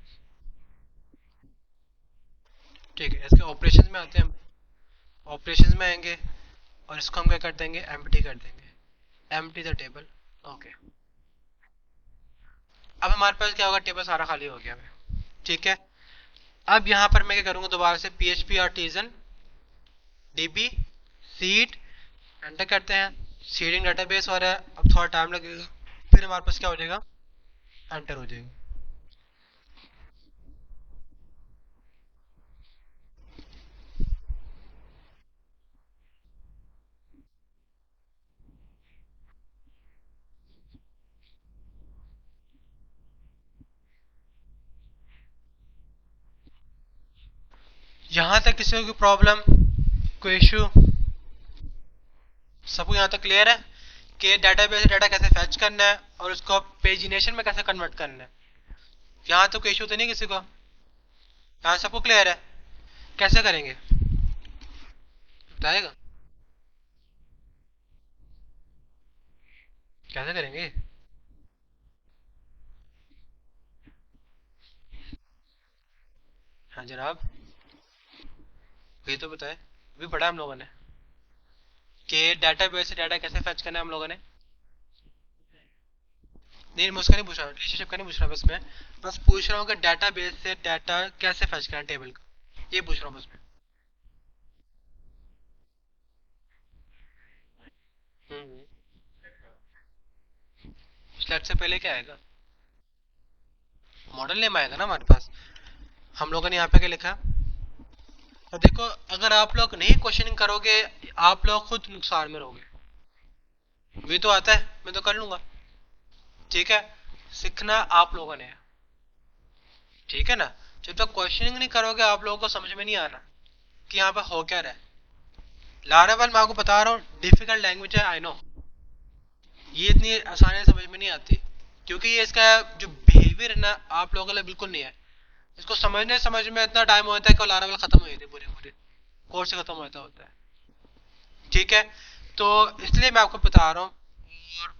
ठीक है, इसके ऑपरेशंस में आते हैं हम, ऑपरेशंस में आएंगे और इसको हम क्या कर देंगे, एम्प्टी कर देंगे, एम्प्टी द टेबल। ओके, अब हमारे पास क्या होगा, टेबल सारा खाली हो गया है। ठीक है, अब यहाँ पर मैं क्या करूंगा, दोबारा से php artisan db seed enter करते हैं, सीडिंग डेटाबेस हो रहा है। अब थोड़ा टाइम लगेगा, फिर हमारे पास क्या हो जाएगा, एंटर हो जाएगा। यहाँ तक किसी को प्रॉब्लम, कोई इशू, सबको यहाँ तक क्लियर है कि डेटाबेस से डाटा कैसे फैच करना है और उसको पेजिनेशन में कैसे कन्वर्ट करना है। यहाँ तो कोई इशू तो नहीं किसी को, यहाँ सबको क्लियर है, कैसे करेंगे बताएगा, कैसे करेंगे। हाँ जनाब, ये तो बताए, अभी पढ़ा हम लोगों ने कि डेटाबेस से डाटा कैसे फैच करना है हम लोगों ने। नहीं मैं उसका नहीं पूछ रहा, रिलेशनशिप का नहीं पूछ रहा, बस मैं बस पूछ रहा हूँ कि डेटाबेस से डाटा कैसे फैच करना है टेबल का, ये पूछ रहा हूँ बस मैं। स्लेट से पहले क्या आएगा, मॉडल नेम आएगा ना हमारे पास। हम लोगों ने यहाँ पे क्या लिखा, तो देखो, अगर आप लोग नहीं क्वेश्चनिंग करोगे आप लोग खुद नुकसान में रहोगे। मुझे तो आता है, मैं तो कर लूंगा, ठीक है। सीखना आप लोगों ने है, ठीक है ना। जब तक क्वेश्चनिंग नहीं करोगे आप लोगों को समझ में नहीं आना कि यहाँ पे हो क्या रहा है। लारावल मैं आपको बता रहा हूँ डिफिकल्ट लैंग्वेज है, आई नो। ये इतनी आसानी से समझ में नहीं आती, क्योंकि ये इसका जो बिहेवियर है ना आप लोगों के लिए बिल्कुल नहीं है। इसको समझ में इतना टाइम होता है कि लारावल खत्म हो जाती है, पूरे पूरे कोर्स से खत्म होता है, ठीक है। तो इसलिए मैं आपको बता रहा हूँ और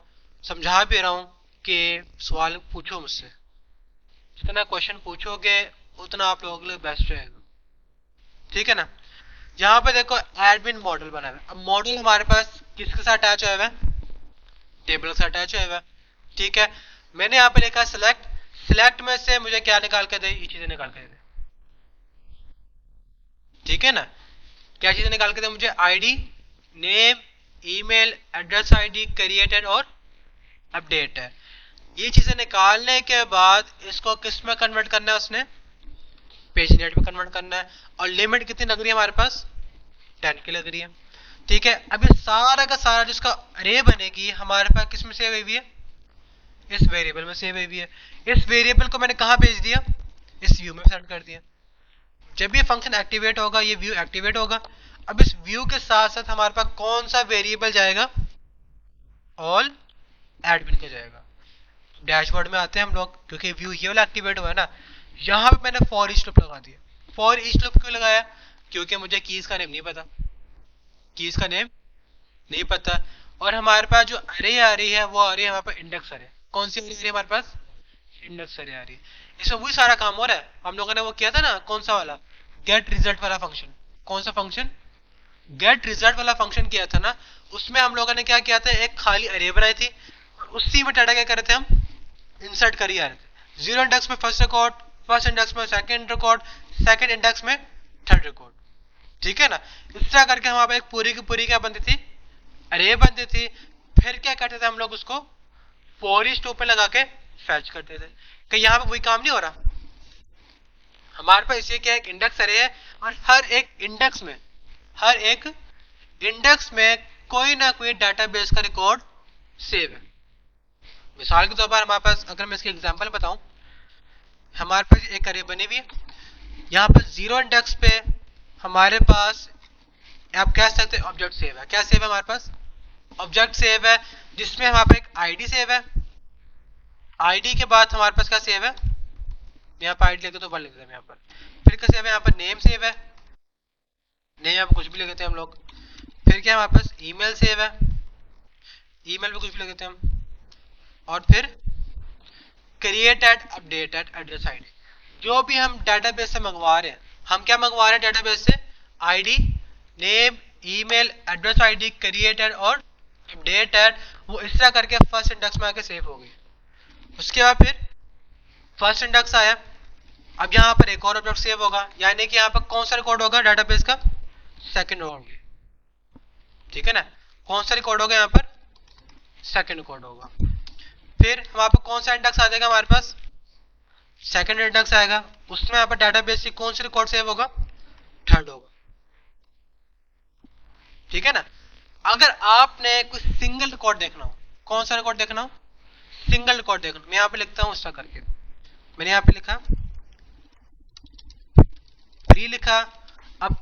समझा भी रहा हूँ कि सवाल पूछो मुझसे, जितना क्वेश्चन पूछोगे उतना आप लोगों के लिए बेस्ट रहेगा, ठीक है ना। यहाँ पे देखो एडमिन मॉडल बना हुआ है। अब मॉडल हमारे पास किसके साथ अटैच हुआ है? टेबल के साथ अटैच हुआ है, ठीक है। मैंने यहाँ पे लिखा सिलेक्ट, सिलेक्ट में से मुझे क्या निकाल के दे? ये चीजें निकाल के दे, ठीक है ना। क्या चीजें निकाल के दे मुझे? ID, name, email, address, ID, created और अपडेट है। ये चीजें निकालने के बाद इसको किस में कन्वर्ट करना है? उसने पेज नेट में कन्वर्ट करना है। और लिमिट कितनी लग रही है हमारे पास? 10 की लग रही है, ठीक है। अब ये सारा का सारा जिसका अरे बनेगी हमारे पास किस में सेव हुई है? इस वेरिएबल में सेव हुई है। इस वेरिएबल को मैंने कहाँ भेज दिया? इस व्यू में सेंड कर दिया। जब ये फंक्शन एक्टिवेट होगा ये व्यू एक्टिवेट होगा। अब इस व्यू के साथ साथ हमारे पास कौन सा वेरिएबल जाएगा? ऑल एडमिन का जाएगा। डैशबोर्ड में आते हैं हम लोग, क्योंकि व्यू ये वाला एक्टिवेट हुआ है ना, यहाँ पे मैंने फॉर ईच लूप लगा दिया। फॉर ईच लूप क्यों लगाया? क्योंकि मुझे कीज का नेम नहीं पता, कीज का नेम नहीं पता। और हमारे पास जो अरे आ रही है वो आ रही है हमारे पास इंडेक्स अरे। कौन सी अरे आ रही है हमारे पास? इंडेक्स अरे आ रही है। इसमें वही सारा काम हो रहा है, हम लोगों ने वो किया था ना, कौन सा वाला? गेट रिजल्ट वाला फंक्शन। कौन सा फंक्शन? गेट रिजल्ट वाला फंक्शन किया था ना। उसमें हम लोगों ने क्या किया था? एक खाली अरे बनाई थी और उसी में डाटा क्या कर रहे थे हम? इंसर्ट कर ही आ रहे थे। जीरो इंडेक्स में फर्स्ट रिकॉर्ड, फर्स्ट इंडेक्स में सेकंड रिकॉर्ड, सेकंड इंडेक्स में थर्ड रिकॉर्ड, ठीक है ना। इस तरह करके हमारे एक पूरी की पूरी क्या बनती थी? अरे बनती थी। फिर क्या करते थे हम लोग? उसको फॉर ईच लूप पे लगा के फैच करते थे। कि यहाँ पे वही काम नहीं हो रहा? हमारे पास इसे क्या, एक इंडेक्स अरे है और हर एक इंडेक्स में कोई ना कोई डाटाबेस का रिकॉर्ड सेव है। मिसाल के तौर पर हमारे पास, अगर मैं इसकी एग्जांपल बताऊं, हमारे पास एक अरे बनी हुई है। यहाँ पर जीरो इंडेक्स पे हमारे पास आप कह सकते हैं ऑब्जेक्ट सेव है। क्या सेव है हमारे पास? ऑब्जेक्ट सेव है, जिसमें हमारे पास एक आईडी सेव है। आईडी के बाद हमारे पास क्या सेव है? यहाँ पर आईडी लिखते तो वन लिखते हैं यहाँ पर। फिर क्या सेव है? यहाँ पर नेम सेव है, नेम यहाँ पर कुछ भी लिखते हैं हम लोग। फिर क्या हमारे पास? ईमेल सेव है, ईमेल पे कुछ भी लिखते हैं हम। और फिर क्रिएटेड, अपडेटेड, एड्रेस, आईडी। जो भी हम डेटाबेस से मंगवा रहे हैं, हम क्या मंगवा रहे हैं डेटाबेस से? ID, name, email, address, ID, created और अपडेटेड। वो इस तरह करके फर्स्ट इंडेक्स में आके सेव हो गई। उसके बाद फिर फर्स्ट इंडेक्स आया। अब यहाँ पर एक और ऑब्जेक्ट सेव होगा, यानी कि यहाँ पर कौन सा रिकॉर्ड होगा डेटाबेस का? सेकंड होगा, ठीक है ना। कौन सा रिकॉर्ड होगा यहाँ पर? सेकंड रिकॉर्ड होगा। फिर वहां पर कौन सा इंडेक्स आ जाएगा हमारे पास? सेकंड इंडेक्स आएगा। उसमें यहाँ पर डेटाबेस की कौन सा रिकॉर्ड सेव होगा? थर्ड होगा, ठीक है ना। अगर आपने कुछ सिंगल रिकॉर्ड देखना हो, कौन सा रिकॉर्ड देखना हो? सिंगल रिकॉर्ड देखना, मैं यहाँ पे लिखता हूँ इस तरह करके। मैंने यहाँ पे लिखा प्री लिखा। अब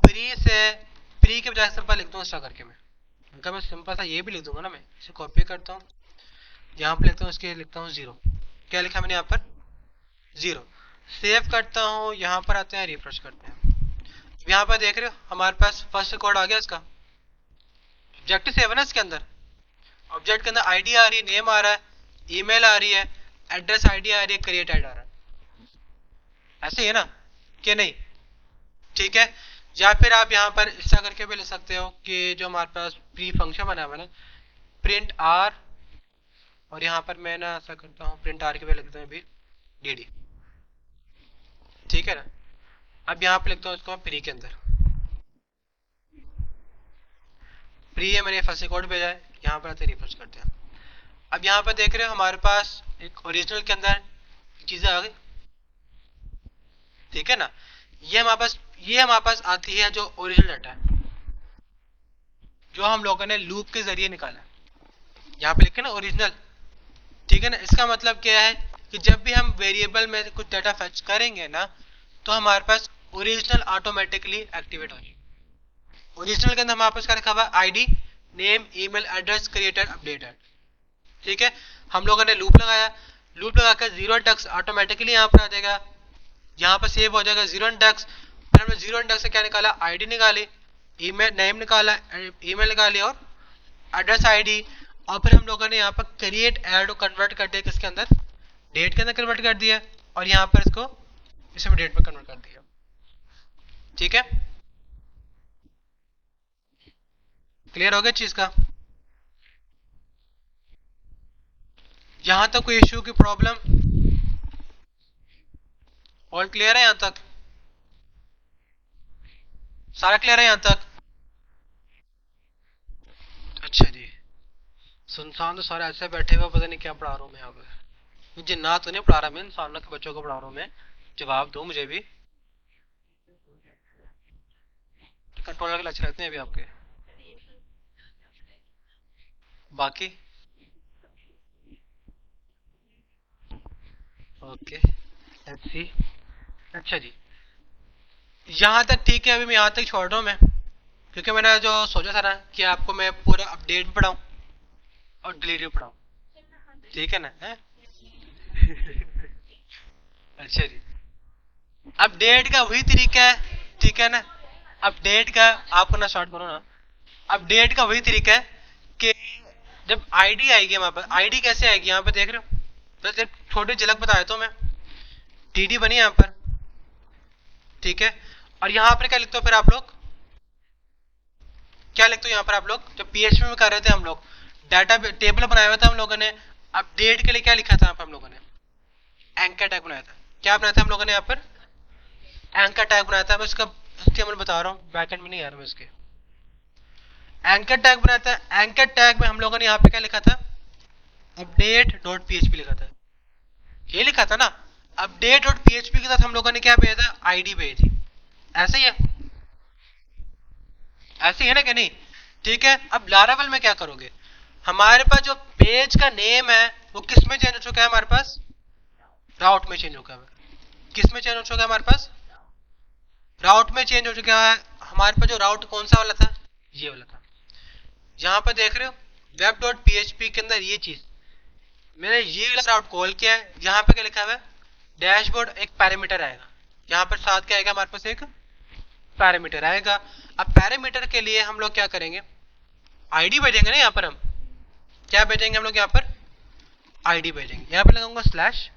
प्री के बजाय सिंपल लिखता हूँ इस तरह करके। मैं मैं सिंपल सा ये भी लिख दूंगा ना, मैं इसे कॉपी करता हूँ, यहाँ पे लिखता हूँ, इसके लिखता हूँ जीरो। क्या लिखा मैंने यहाँ पर? जीरो। सेव करता हूँ, यहाँ पर आते हैं, रिफ्रेश करते हैं। यहाँ पर देख रहे हो हमारे पास फर्स्ट रिकॉर्ड आ गया इसका। ऑब्जेक्ट सेव है ना इसके अंदर। ऑब्जेक्ट के अंदर आईडी आ रही है, नेम आ रहा है, ईमेल आ रही है, एड्रेस आईडी आ रही है, क्रिएट आईडी आ रहा है। ऐसे ही है ना कि नहीं? ठीक है। या फिर आप यहाँ पर इस तरह करके भी लिख सकते हो कि जो हमारे पास प्री फंक्शन बना हुआ है ना, प्रिंट आर, और यहाँ पर मैं ना ऐसा करता हूँ प्रिंट आर के भी लिखते हैं अभी डी, ठीक है ना। अब यहाँ पे लिखता हूँ इसको प्री के अंदर। प्री है, मैंने फर्स्ट कोड भेजा है, यहाँ पर आते रिफ्रेश करते हैं। अब यहाँ पर देख रहे हो हमारे पास एक ओरिजिनल के अंदर चीजें आ गई, ठीक है ना। ये हमारे पास ये हमारे पास आती है जो ओरिजिनल डाटा है, जो हम लोगों ने लूप के जरिए निकाला है। यहाँ पे लिखे ना ओरिजिनल, ठीक है ना। इसका मतलब क्या है कि जब भी हम वेरिएबल में कुछ डाटा फैच करेंगे ना, तो हमारे पास ओरिजिनल ऑटोमेटिकली एक्टिवेट हो जाएगी। ओरिजिनल के अंदर हमारे पास क्या लिखा हुआ है, ID, name, email address, created, updated, ठीक है। हम लोगों ने लूप लगाया, लूप लगाकर जीरो इंडेक्स ऑटोमेटिकली यहाँ पर आ जाएगा, यहाँ पर सेव हो जाएगा जीरो इंडेक्स। फिर हमने जीरो इंडेक्स से क्या निकाला, आईडी निकाली, ईमेल नेम निकाला, ईमेल निकाली और एड्रेस आईडी। और फिर हम लोगों ने यहाँ पर क्रिएट ऐड को कन्वर्ट कर दिया किसके अंदर, डेट के अंदर कन्वर्ट कर दिया, और यहाँ पर इसको इसमें डेट में कन्वर्ट कर दिया, ठीक है। क्लियर हो गया चीज का? यहां तक कोई इश्यू की प्रॉब्लम? ऑल क्लियर है यहां तक? सारा क्लियर है यहां तक? अच्छा जी, सुनसान तो सारे ऐसे बैठे हुए, पता नहीं क्या पढ़ा रहा हूँ मैं यहाँ पे। मुझे ना तो नहीं पढ़ा रहा मैं, इंसानों के बच्चों को पढ़ा रहा हूँ मैं। जवाब दो मुझे भी। कंट्रोलर के लक्ष्य रहते हैं अभी आपके बाकी? Okay, let's see. अच्छा जी, यहाँ तक ठीक है। अभी मैं यहाँ तक छोड़ रहा हूँ मैं, क्योंकि मैंने जो सोचा था ना कि आपको मैं पूरा अपडेट भी पढ़ाऊँ और डिलीट भी पढ़ाऊँ, ठीक है ना है? अच्छा जी, अपडेट का वही तरीका है, ठीक है ना। अपडेट का आपको ना शॉर्ट करो ना, अपडेट का वही तरीका है कि जब आईडी आएगी हमारे पास, आईडी कैसे आएगी यहाँ पे देख रहे हो, बस एक छोटी झलक बताया तो मैं। टीडी बनी यहाँ पर, ठीक है। और यहाँ पर क्या लिखते हो फिर आप लोग, क्या लिखते हो यहाँ पर आप लोग, जब पीएचपी में कर रहे थे हम लोग, डाटा टेबल बनाया हुआ था हम लोगों ने, अपडेट के लिए क्या लिखा था यहाँ पर हम लोगों ने, एंकर टैग बनाया था। क्या बनाया था हम लोगों ने यहाँ पर, एंकर टैग बनाया था। मैं इसका HTML बता रहा हूँ, बैकएंड में नहीं आ रहा मैं इसके। एंकर टैग बनाया था, एंकर टैग में हम लोगों ने यहाँ पे क्या लिखा था, अपडेट डॉट पीएचपी लिखा था, ये लिखा था ना। अपडेट डॉट पीएचपी के साथ हम लोगों ने क्या भेजा था, आईडी भेजी थी। ऐसे ही है, ऐसे ही है ना कि नहीं, ठीक है। अब लारावेल में क्या करोगे, हमारे पास जो पेज का नेम है वो किस में चेंज हो चुका है हमारे पास, राउट में चेंज हो गया है। किस में चेंज हो चुका है हमारे पास, राउट में चेंज हो चुका है। हमारे पास जो राउट कौन सा वाला था, ये वाला था। यहाँ पर देख रहे हो वेब डॉट पीएचपी के अंदर ये चीज मैंने ये वाला राउट कॉल किया है। यहाँ पे क्या लिखा हुआ है, डैशबोर्ड एक पैरामीटर आएगा, यहाँ पर साथ क्या आएगा हमारे पास, एक पैरामीटर आएगा। अब पैरामीटर के लिए हम लोग क्या करेंगे, आईडी भेजेंगे ना। यहाँ पर हम क्या भेजेंगे, हम लोग यहाँ पर आईडी भेजेंगे। यहाँ पे लगाऊंगा स्लैश,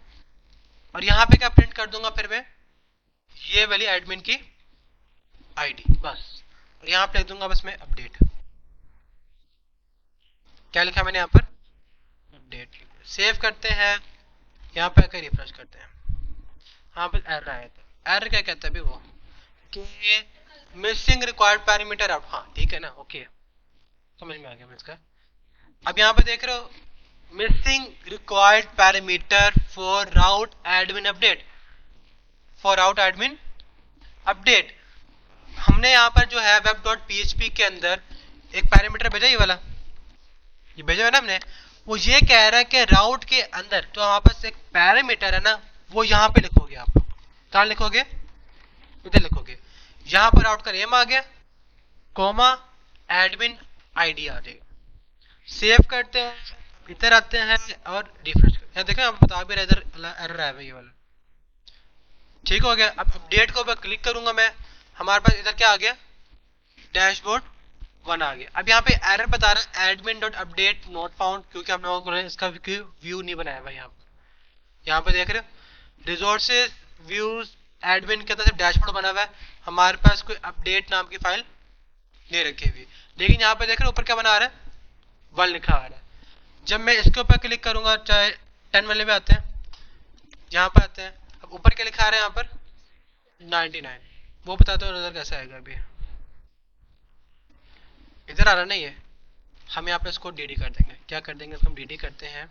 और यहाँ पे क्या प्रिंट कर दूंगा फिर मैं, ये वाली एडमिन की आईडी बस। और यहाँ पे लिख दूंगा बस मैं अपडेट। क्या लिखा मैंने यहाँ पर, अपडेट। सेव करते हैं, यहाँ पे आकर रिफ्रेश करते हैं। यहाँ पर एरर आया था, एरर क्या कहता है अभी वो कि मिसिंग रिक्वायर्ड पैरामीटर आउट। हाँ ठीक है ना, ओके समझ में आ गया मैं इसका। अब यहाँ पे देख रहे हो missing required parameter for route admin update, for route admin update. हमने यहाँ पर जो है वेब डॉट पीएचपी के अंदर एक पैरामीटर भेजा, ये वाला ये भेजा है ना हमने। वो ये कह रहा है कि राउट के अंदर जो हमारे पास एक पैरामीटर है ना, वो यहाँ पे लिखोगे आप। कहाँ लिखोगे, इधर लिखोगे। यहाँ पर राउट का नेम आ गया, कोमा एडमिन आईडी आ जाएगा। सेव करते हैं, इधर आते हैं और रिफ्रेश करते हैं। देखें आप बता भी रहे इधर एरर आया ये वाला, ठीक हो गया। अब अपडेट को क्लिक करूंगा मैं, हमारे पास इधर क्या आ गया, डैशबोर्ड 1 आ गया। अब यहाँ पे एरर बता रहा है admin dot update not found, क्योंकि हम लोगों ने इसका व्यू नहीं बनाया हुआ। यहाँ पे देख रहे हो रिसोर्सेज व्यूज एडमिन के अंदर सिर्फ डैशबोर्ड बना हुआ है, हमारे पास कोई अपडेट नाम की फाइल नहीं रखी हुई। लेकिन यहाँ पे देख रहे हो ऊपर क्या बना रहा है, 1 लिखा आ रहा है। जब मैं इसके ऊपर क्लिक करूंगा, चाहे 10 वाले में आते हैं, यहाँ पर आते हैं, अब ऊपर क्या लिखा आ रहा है यहाँ पर 99, वो बताते हो नजर कैसा आएगा। अभी इधर आ रहा नहीं है, हम यहाँ पे इसको डीडी कर देंगे। क्या कर देंगे इसको, हम डीडी करते हैं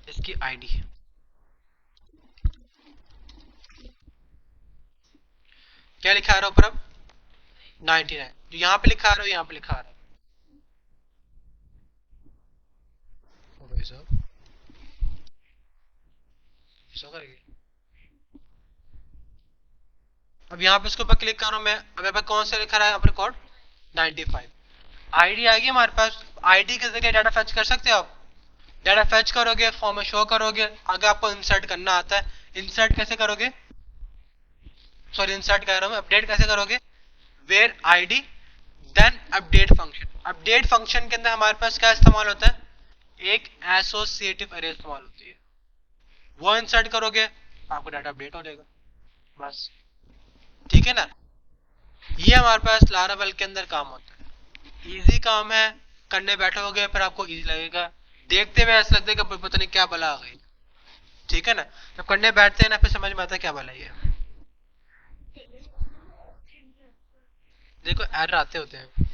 इसकी आईडी। क्या लिखा रहा हो पर अब 99, जो यहाँ पे लिखा रहा हो यहाँ पे लिखा रहा हो भाई साहब, ऐसा करेंगे। अब यहाँ पे इसके ऊपर क्लिक कर रहा हूँ मैं, अब यहाँ पे कौन सा लिखा रहा है यहाँ पर कोड 95। आईडी आ गई हमारे पास। आईडी के जरिए डाटा फेच कर सकते हो आप। डाटा फेच करोगे, फॉर्म में शो करोगे, आगे आपको इंसर्ट करना आता है। इंसर्ट कैसे करोगे, सॉरी इंसर्ट कर रहा हूँ, अपडेट कैसे करोगे, where ID then update function. Update function के अंदर हमारे पास क्या इस्तेमाल होता है, एक एसोसिएटिव अरे इस्तेमाल होती है। वो इंसर्ट करोगे आपका डाटा अपडेट हो जाएगा, बस। ठीक है ना, ये हमारे पास लारावेल के अंदर काम होता है। इजी काम है, करने बैठोगे फिर आपको इजी लगेगा, देखते हुए ऐसा लगता है कि पता नहीं क्या बला आ गई। ठीक है ना, जब करने बैठते हैं ना फिर समझ में आता है क्या बला ये। देखो एरर आते होते हैं,